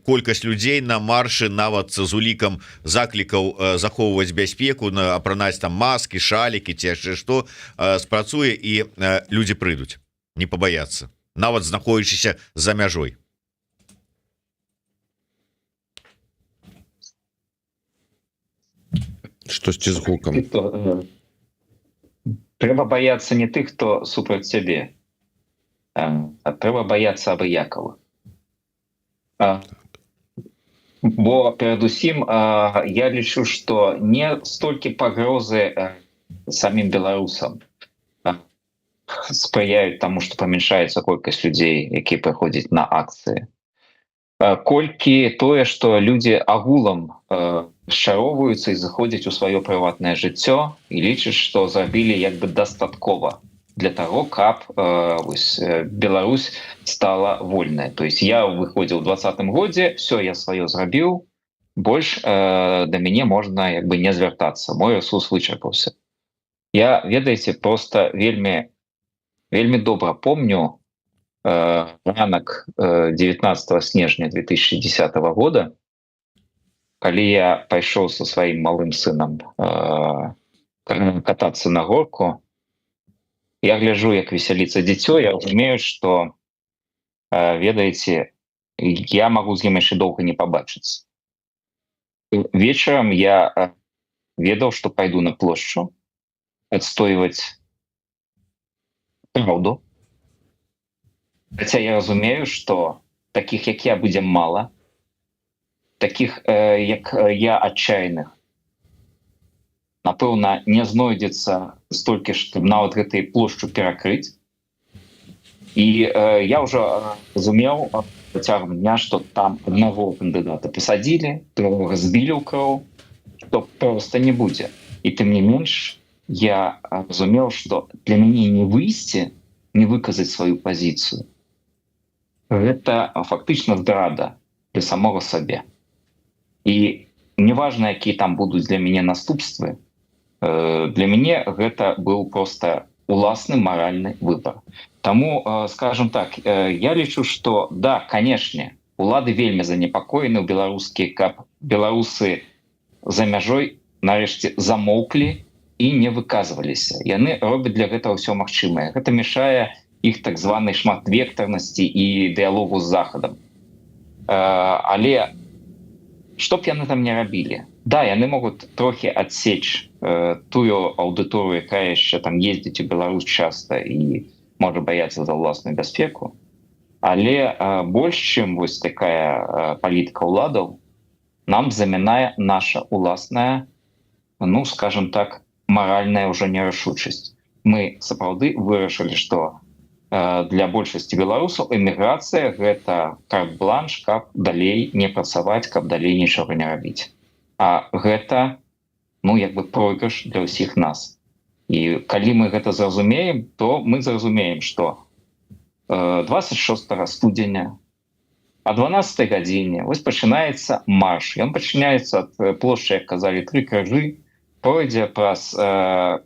колькасць людзей на маршы нават з улікам заклікаў захоўваць бяспеку, апранаць там маскі, шалікі ці яшчэ што, спрацуе і людзі прыйдуць, не пабаяцца, нават знаходзячыся за мяжой. Штосьці з гукам. Трэба баяцца не тых, хто супраць цябе, а трэба баяцца абыякава. Бо перадусім я лічу, што не столькі пагрозы самім беларусам спрыяюць таму, што памяншаецца колькасць людзей, якія прыходзяць на акцыі, колькі тое, што людзі агулам расчароўваюцца і заходзяць у сваё прыватнае жыццё і лічаць, што зрабілі як бы дастаткова для того, каб Беларусь стала вольная. То есть я выходзіў у 20-м годзе, все, я сваё зрабіў, больш да мяне можна як бы не звяртацца, мой рэсурс вычарпаўся. Я, ведаеце, просто вельмі добра помню ранак 19 снежня 2010 года, калі я пайшоў со сваім малым сынам катацца на горку. Я гляжу, як весяліцца дзіцё, я разумею, што, ведаеце, я магу з ім яшчэ доўга не пабачыцца. Вечарам я ведаў, што пайду на плошчу адстойваць праўду. Хаця я разумею, што такіх, як я, будзе мала, такіх, як я, адчайных, напэўна, не знойдзецца столькі, што нават гэтай плошчу перакрыць. І я ўжо разумеў цягам дня, што там аднаго кандыдата пасадзілі, другога збілі ў кроў, што проста не будзе. І тым не менш, я разумеў, што для мяне не выйсці, не выказаць сваю пазіцыю. Гэта фактычна здрада для самога сабе. І неважна, якія там будуць для мяне наступствы, для мяне гэта быў проста уласны маральны выбар. Таму, скажем так, я лічу, што да, канешне, улады вельмі занепакоены ў беларускія, каб беларусы за мяжой нарэшце замоўклі і не выказваліся. Яны робяць для гэтага ўсё магчымае. Гэта мешае іх так званай шматвектарнасці і дыялогу з захадам. Але што б яны там не рабілі? Да, яны могуць трохі адсечь тую аўдыторыю, якая яшчэ там ездзіць у Беларусь часта і можа баяцца за ўласную бяспеку. Але больш, чым вось такая палітыка ўладаў, нам замінае наша ўласная, ну, скажем так, маральная ўжо нерашучасць. Мы сапраўды вырашылі, што для большасці беларусаў эміграцыя — гэта карт-бланш, каб далей не працаваць, каб далей нічога не рабіць. А гэта, ну, як бы пройгрыш для ўсіх нас. І калі мы гэта зразумеем, то мы зразумеем, што 26 студзеня а 12 гадзіне вось пачынаецца марш. Ён пачынаецца ад плошчы, як казалі, 3 крыжы, пройдзе праз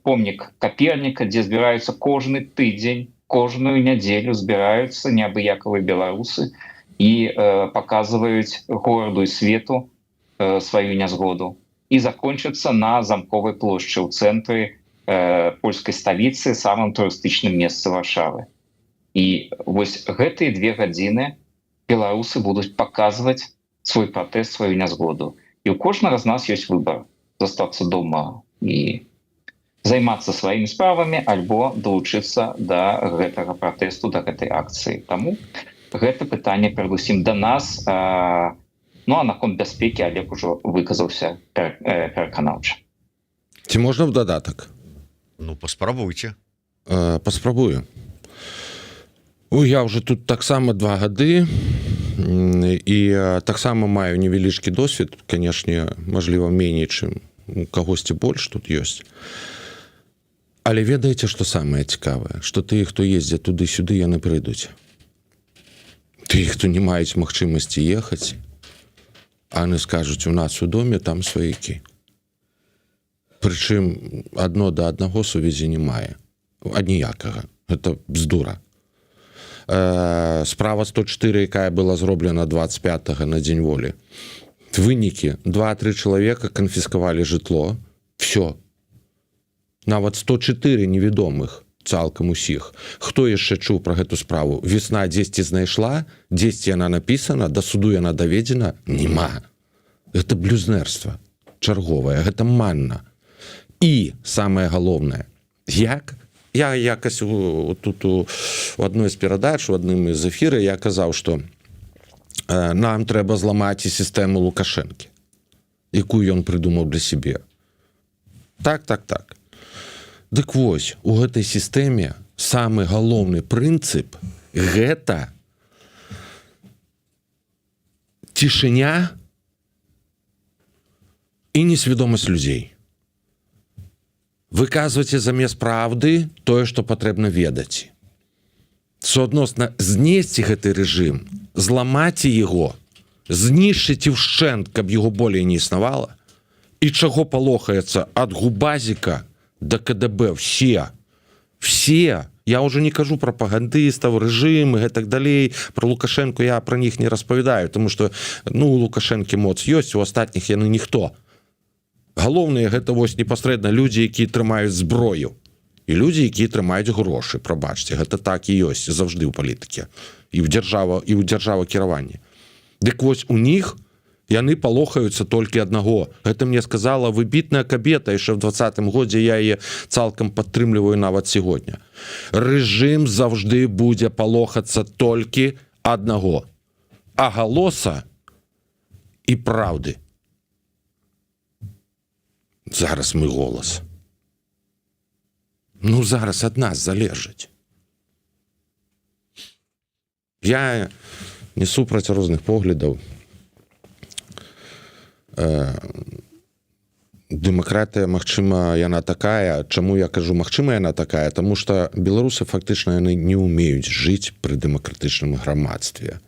помнік Каперніка, дзе збіраюцца кожны тыдзень, кожную нядзелю збіраюцца неабыякавыя беларусы і паказваюць гораду і свету сваю нязгоду. І закончыцца на Замковай плошчы ў цэнтры польскай сталіцы, самым турыстычным месцы Варшавы. І вось гэтыя 2 гадзіны беларусы будуць паказваць свой пратэст, сваю нязгоду. І ў кожнага з нас ёсць выбар: застацца дома і займацца сваімі справамі, альбо далучыцца да гэтага пратэсту, да гэтай акцыі. Таму гэта пытанне перадусім да нас. Ну, а наконт бяспекі Олег ужо выказаўся пераканаўча. Ці можна в дадатак? Ну, паспрабуйце. Паспрабую. Я уже тут таксама 2 гады і таксама маю невялічкі досвед, канешне, мажліва, меней, чым у кагосьці больш тут ёсць. Але ведаеце, што самае цікавае? Што тыя, хто ездзяць туды-сюды, яны прыйдуць. Тыя, хто не маюць магчымасці ехаць, яны скажуць: у нас у доме там сваякі. Прычым адно да аднаго сувязі не мае. Аніякага. Гэта бздура. Справа 104, якая была зроблена 25-го на Дзень волі. Вынікі: 2-3 чалавека канфіскавалі жытло. Всё. Нават 104 невядомых цалкам усіх. Хто яшчэ чуў пра гэту справу? Весна дзесьці знайшла, дзесьці яна напісана, да суду яна даведзена? Нема. Гэта блюзнерства чарговае, гэта манна. І самае галоўнае, як я якась тут у адной з перадач, у адным з эфіры я казаў, што нам трэба зламаць і сістэму Лукашэнкі, якую ён прыдумаў для сябе. Так. Дык вось, у гэтай сістэме самы галоўны прынцып — гэта цішыня і несвядомасць людзей. Выказвайце замест праўды тое, што патрэбна ведаць. Суадносна знесці гэты рэжым, зламаце яго, знішчыце ўшчэнт, каб яго болей не існавала. І чаго палохаецца ад Губазіка да КДБ все. Я ўжо не кажу прапагандыстаў, рэжым і гэтак далей. Про Лукашэнку я пра них не распавядаю, тому што, ну, у Лукашэнкі моц ёсць, у астатніх яны ніхто. Галоўныя гэта вось непасрэдна людзі, якія трымаюць зброю, і людзі, якія трымаюць грошы. Прабачце, гэта так і ёсць заўжды ў палітыке і ў дзяржавакіраванні. Дык вось у них яны палохаюцца толькі аднаго. Гэта мне сказала выбітная кабета яшчэ ў 20-м годзе, я яе цалкам падтрымліваю нават сягоння. Рэжым заўжды будзе палохацца толькі аднаго: агалоса і праўды. Зараз мы голас. Ну, зараз ад нас залежыць. Я не супраць розных поглядаў. дэмакратыя, магчыма, яна такая. Чаму я кажу, магчыма, яна такая? Таму што беларусы фактычна яны не ўмеюць жыць пры дэмакратычным грамадстве.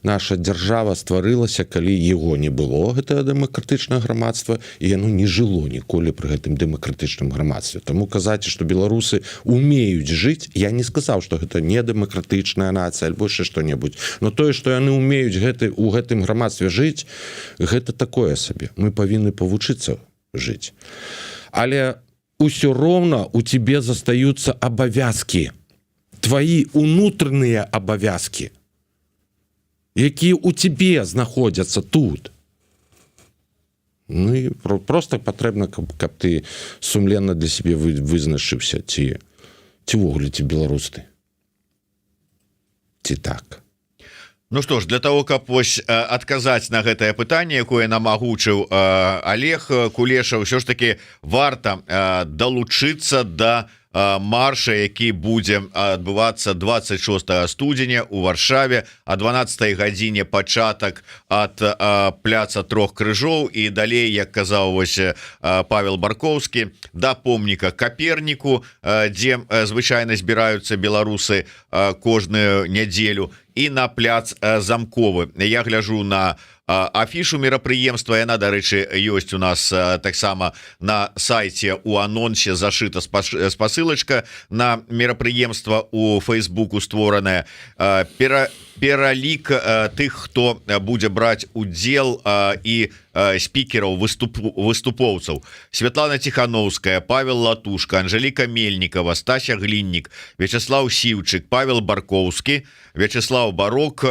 Наша дзяржава стварылася, калі яго не было, гэта дэмакратычнае грамадства, і яно не жыло ніколі пры гэтым дэмакратычным грамадстве. Таму казаць, што беларусы умеюць жыць, я не сказаў, што гэта не дэмакратычная нацыя альбо яшчэ што-небудзь. Но тое, што яны умеюць у гэтым грамадстве жыць, гэта такое сабе. Мы павінны павучыцца жить. Але ўсё роўна у тебе застаюцца абавязкі, твои унутраныя абавязкі, якія у тебе знаходзяцца тут. Ну і просто патрэбна, каб ты сумленна для сябе вызначыўся, ці ввогуле ці беларус ты, ці так. Ну что ж, для того, каб вось адказаць на гэтае пытанне, якое нам агучыў Олег Кулеша, ўсё ж таки варта далучыцца да марша, які будзе адбывацца 26 студзеня у Варшаве о 12 гадзіне пачатак ад пляца Трох крыжоў і далей, як казаў вось Павел Баркоўскі, да помніка Каперніку, дзе звычайна збіраюцца беларусы кожную нядзелю, і на пляц Замковы. Я гляжу на афішу мерапрыемства, яна, дарэчы, ёсць у нас таксама на сайце, у анонсе зашыта спасылачка на мерапрыемства, у Фейсбуку створаная. Пералік тых, хто будзе браць удзел, і спікераў, выступоўцаў: Святлана Ціхановская, Павел Латушка, Анжеліка Мельнікова, Стася Гліннік, Вячеслав Сіўчык, Павел Баркоўскі, Вячеслав Барок,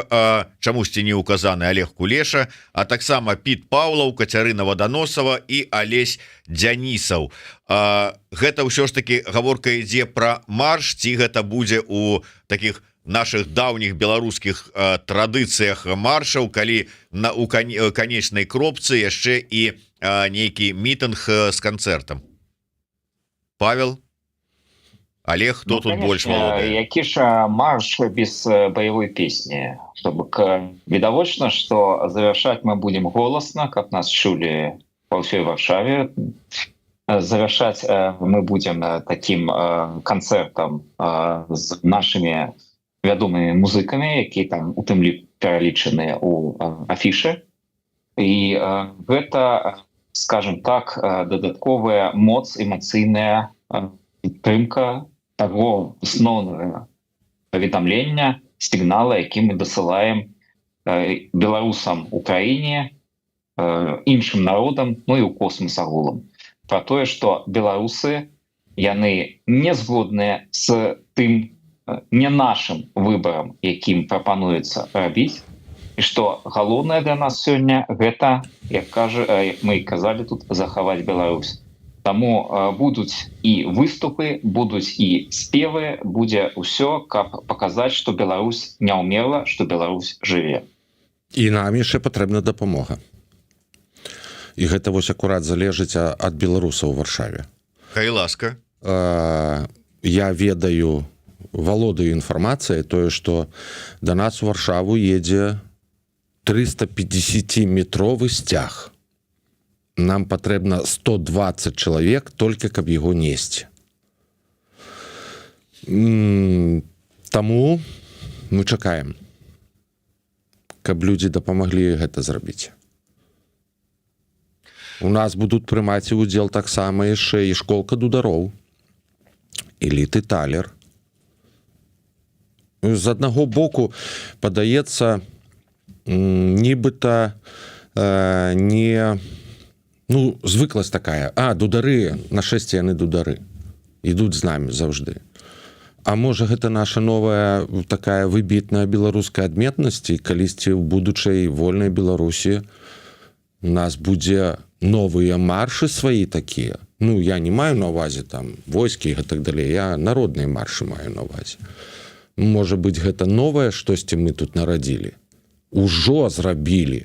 чамусьці не указаны Олег Кулеша, а таксама Піт Паўлаў, Кацярына Ваданосава і Алесь Дзянісаў. Гэта ўсё ж таки гаворка ідзе пра марш, ці гэта будзе у таких наших даўніх беларускіх традыцыях маршаў, калі у канечнай кропцы яшчэ і нейкі мітынг з канцэртам? Павел? Олег, кто тут больше молодой? Які ж марш без боевой песни? Чтобы видовочно, что завершать мы будем голосно, как нас чули по всей Варшаве. Завершать мы будем таким концертом с нашими вядомыми музыкамі, які там у тым пералічаныя у афішы. І гэта, скажем так, дадатковая моц, эмацыйная підтрымка таго асноўнага паведамлення, сігнала, які мы дасылаем беларусам у краіне, іншым народам, ну і ў космас агулам, про тое, што беларусы, яны не згодныя з тым не нашым выбарам, якім прапануецца рабіць, і што галоўнае для нас сёння гэта, як мы і казалі тут, захаваць Беларусь. Таму будуць і выступы, будуць і спевы, будзе ўсё, каб паказаць, што Беларусь не ўмерла, што Беларусь жыве. І нам яшчэ патрэбна дапамога. І гэта вось акурат залежыць ад беларусаў у Варшаве. Хай ласка. Я ведаю, валодаю інфармацыяй тое, што да нас у Варшаву едзе 350-метровы сцяг. Нам патрэбна 120 чалавек толькі каб яго несці. Таму мы чакаем, каб людзі дапамаглі гэта зрабіць. У нас будуць прымаць удзел таксама яшчэ і школка дудароў, эліты талер. З аднаго боку, падаецца, нібыта не... Ну, звыкласць такая. Дудары, нашэсце яны дудары. Ідуць з намі заўжды. А можа, гэта наша новая такая выбітная беларуская адметнасць, і калісьці ў будучай вольнай Беларусі у нас будзе новыя маршы свае такія. Ну, я не маю на ўвазе там войскі і так далей, я народныя маршы маю на ўвазе. Можа быць, гэта новае штосьці мы тут нарадзілі. Ужо зрабілі.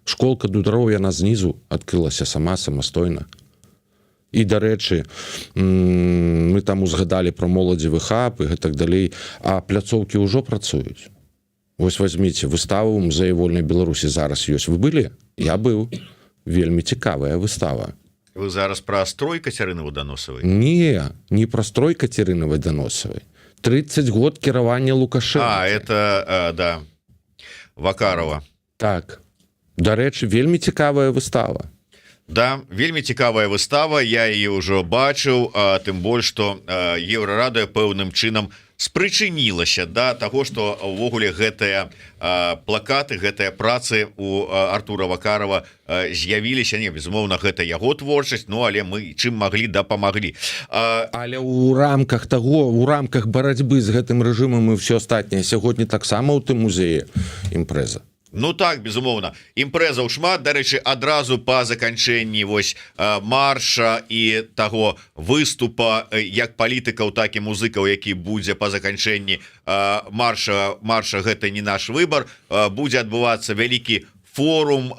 Школка дудароў, яна знізу адкрылася самастойна. І, дарэчы, мы там узгадалі пра моладзевы хаб і гэтак далей, а пляцоўкі ўжо працуюць. Вось возьміце выставу ў музеі вольнай Беларусі зараз ёсць. Вы былі? Я быў. вельмі цікавая выстава. Вы зараз пра строй Кацярыны Ваданосавай? Не пра строй Кацярыны Ваданосавай. 30 год кіравання Лукашенко. Это да, Вакарова. Так. Дарэчы, вельмі цікавая выстава. Да, вельмі цікавая выстава, я яе ўжо бачыў, тым больш што Еўрарада пэўным чынам спрычынілася да таго, што ўвогуле гэтыя плакаты, гэтыя працы у Артура Вакарова з'явіліся. Не, безумоўна, гэта яго творчасць, ну але мы чым маглі дапамаглі. Але ў рамках таго, у рамках барацьбы з гэтым рэжымам і ўсё астатняе сягоння таксама ў тым музеі імпрэза. Ну так, безумоўна, імпрэзаў шмат. Дарэчы, адразу па заканчэнні вось марша і таго выступа як палітыкаў, так і музыкаў, які будзе па заканчэнні марша гэта не наш выбар, будзе адбывацца вялікі форум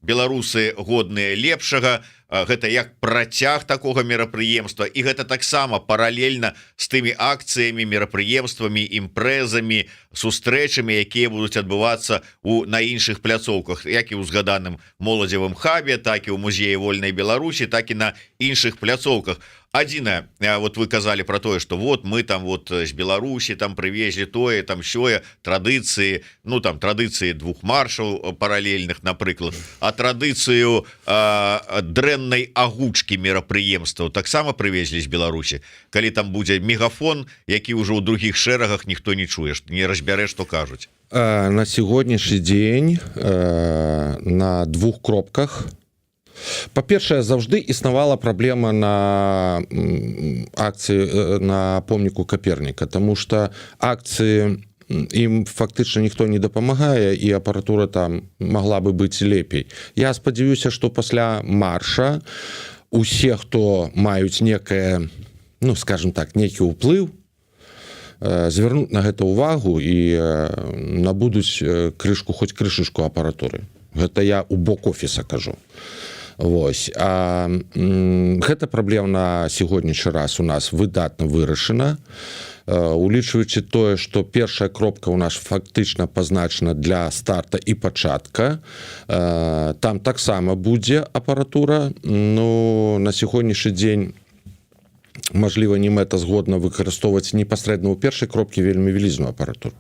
беларусы годныя лепшага. Гэта як працяг такога мерапрыемства, і гэта таксама паралельна з тымі акцыямі, мерапрыемствамі, імпрэзамі, сустрэчамі, якія будуць адбывацца на іншых пляцоўках, як і ў згаданым моладзевым хабе, так і ў музеі вольнай Беларусі, так і на іншых пляцоўках. Адзінае, вот вы казалі про тое, что вот мы там вот з Беларусі там прывезлі тое, там сёе, традыцыі, ну там традыцыі двух маршаў паралельных, напрыклад, а традыцыю дрэннай агучкі мерапрыемстваў таксама прывезлі з Беларусі. Калі там будзе мегафон, які ўжо ў другіх шэрагах ніхто не чуе, не разбярэ, што кажуць. На сённяшні дзень на двух кропках. Па-першае, заўжды існавала праблема на акцыі на помніку Каперніка, таму што акцыі ім фактычна ніхто не дапамагае, і апаратура там магла бы быць лепей. Я спадзяюся, што пасля марша усе, хто маюць некае, ну, скажем так, нейкі ўплыў, звярнуць на гэта ўвагу і набудуць крышку, хоць крышачку апаратуры. Гэта я ў бок офіса кажу. Вось. А гэта праблема на сягонняшні раз у нас выдатна вырашана, улічваючы тое, што першая кропка ў нас фактычна пазначана для старта і пачатка. Там таксама будзе апаратура, но на сягонняшні дзень мажліва, не мэта згодна выкарыстоўваць непасрэдна ў першай кропкі вельмі вялізную апаратуру.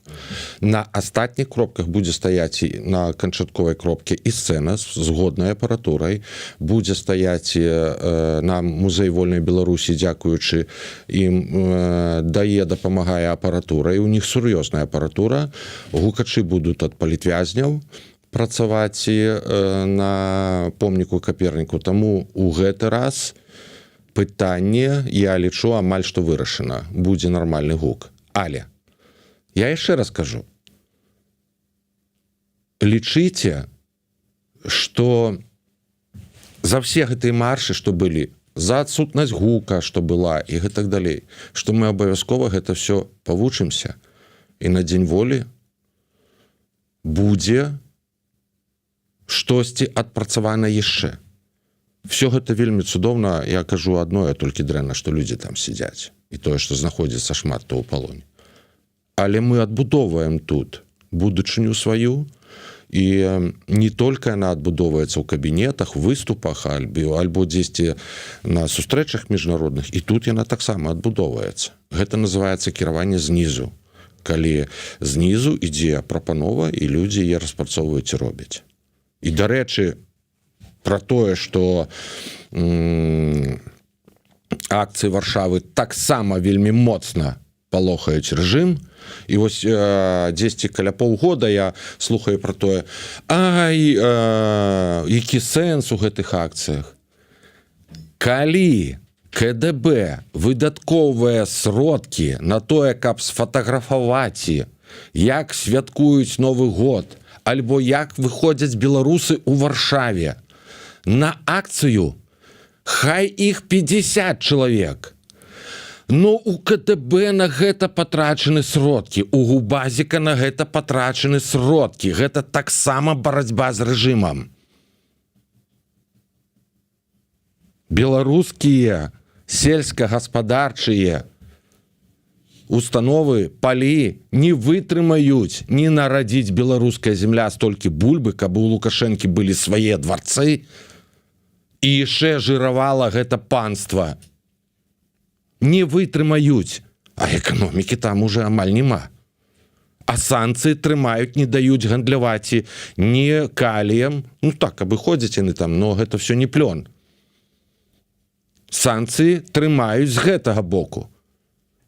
На астатніх кропках будзе стаяць на канчатковай кропке і сцэна з згоднай апаратурай, будзе стаяць нам музей вольнай Беларусі, дзякуючы ім дае, дапамагае апаратура, і ў них сур'ёзная апаратура. Гукачы будуць ад палітвязняў працаваць на помніку Каперніку, таму у гэты раз пытанне, я лічу, амаль што вырашана. Будзе нармальны гук. Але я яшчэ раз кажу, лічыце, што за все гэтыя маршы, што былі, за адсутнасць гука, што была, і гэтак далей, што мы абавязкова гэта все павучымся, і на дзень волі будзе штосьці адпрацавана яшчэ. Все гэта вельмі цудоўна, я кажу адно, толькі дрэнна, што людзі там сядзяць, і тое, што знаходзіцца шмат то ў палоне. Але мы адбудоўваем тут будучыню сваю, і не толькі яна адбудоўваецца ў кабінетах, выступах, альбо дзесьці на сустрэчах міжнародных, і тут яна таксама адбудоўваецца. Гэта называецца кіраванне знізу, калі знізу ідзе прапанова, і людзі яе распрацоўваюць і робяць. І, дарэчы, про тое, што акцыі Варшавы таксама вельмі моцна палохаюць рэжым. І вось дзесьці каля паўгода я слухаю про тое, які сэнс у гэтых акцыях. Калі КДБ выдаткоўвае сродкі на тое, каб сфатаграфаваць, як святкуюць Новы год, альбо як выходзяць беларусы ў Варшаве, на акцыю, хай іх 50 чалавек. Но у КДБ на гэта патрачаны сродкі, у Губазіка на гэта патрачаны сродкі. Гэта таксама барацьба з рэжымам. Беларускія сельскагаспадарчыя установы, палі не вытрымаюць не нарадзіць беларуская земля столькі бульбы, каб у Лукашэнкі былі свае дварцы, і яшчэ жыравала гэта панства, не вытрымаюць, а эканомікі там уже амаль няма. А санкцыі трымаюць, не даюць гандляваць не каліем, ну так, абыходзяць яны там, но гэта все не плён. Санкцыі трымаюць з гэтага боку.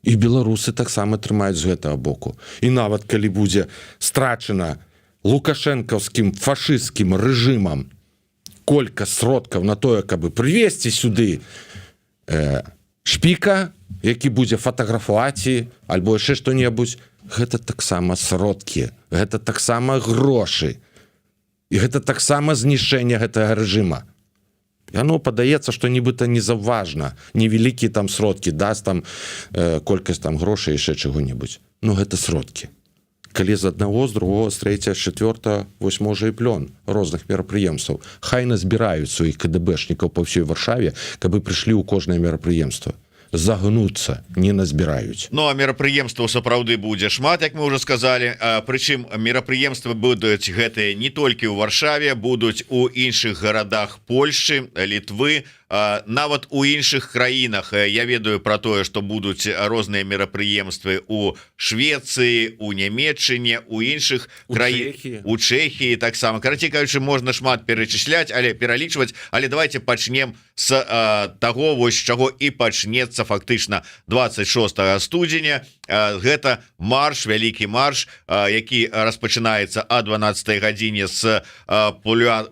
І беларусы таксама трымаюць з гэтага боку. І нават калі будзе страчана лукашэнкаўскім фашысцкім рэжымам колькасць сродкаў на тое, каб прывесці сюды шпіка, які будзе фатаграфаваць альбо яшчэ што-небудзь, гэта таксама сродкі, гэта таксама грошы, і гэта таксама знішчэнне гэтага рэжыма. Яно падаецца, што нібыта незаўважна, невялікія там сродкі, даст там колькасць там грошай яшчэ чаго-небудзь. Ну гэта сродкі. Калі з аднаго, з другого, з трэцяга, з чацвёртага, вось можа і плён розных мерапрыемстваў. Хай назбіраюць сваіх КДБшнікаў па ўсёй Варшаве, каб прыйшлі ў кожнае мерапрыемства. Загнуцца не назбіраюць. Ну а мерапрыемстваў сапраўды будзе шмат, як мы уже сказали. Прычым мерапрыемствы будуць гэтыя не толькі ў Варшаве, будуць у іншых гарадах Польшчы, Літвы, нават у іншых краінах. Я ведаю про тое, што будуць розныя мерапрыемствы у Швецыі, у Нямецчыне, у іншых краінах, у Чэхіі таксама. Карацей кажучы, можна шмат перечисляць, але пералічваць, але давайте пачнем з таго, вось чаго і пачнецца фактычна 26 студзеня. Гэта марш, вялікі марш, які распачынаецца о 12 гадзіне з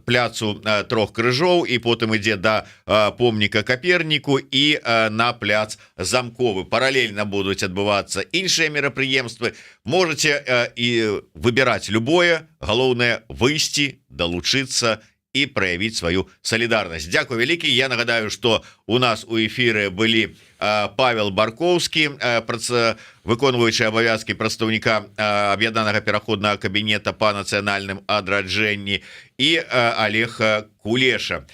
пляцу Трох крыжоў і потым ідзе да помніка Каперніку і на пляц Замковы. Паралельна будуць адбывацца іншыя мерапрыемствы. Можаце і выбіраць любое, галоўнае выйсці, далучыцца і праявіць сваю салідарнасць. Дзякуй вялікі. Я нагадаю, што у нас у эфіры былі Павел Баркоўскі, выконваючы абавязкі прадстаўніка аб'яднанага пераходнага кабінета па нацыянальным адраджэнні, і Олег Кулеша.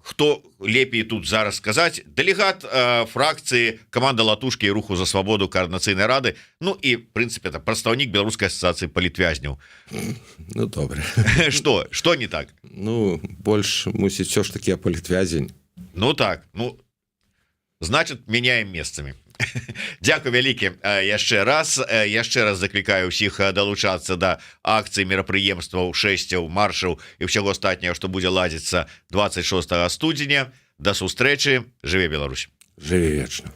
Хто лепей тут зараз сказаць? Дэлегат фракцыі каманда Латушкі і Руху за свабоду Координацыйнай рады, ну і в прынцыпе это прадстаўнік Беларускай асацыяцыі палітвязняў. Ну добре. Што не так? Ну больш мусіць все ж таки палітвязень. Ну так, ну значит меняем месцамі. Дзякуй вялікі яшчэ раз заклікаю ўсіх далучацца да акцыі, мерапрыемстваў, шэсцяў, маршаў і ўсяго астатняго, што будзе ладзіцца 26 студзеня. Да сустрэчы. Жыве Беларусь. Жыве вечна.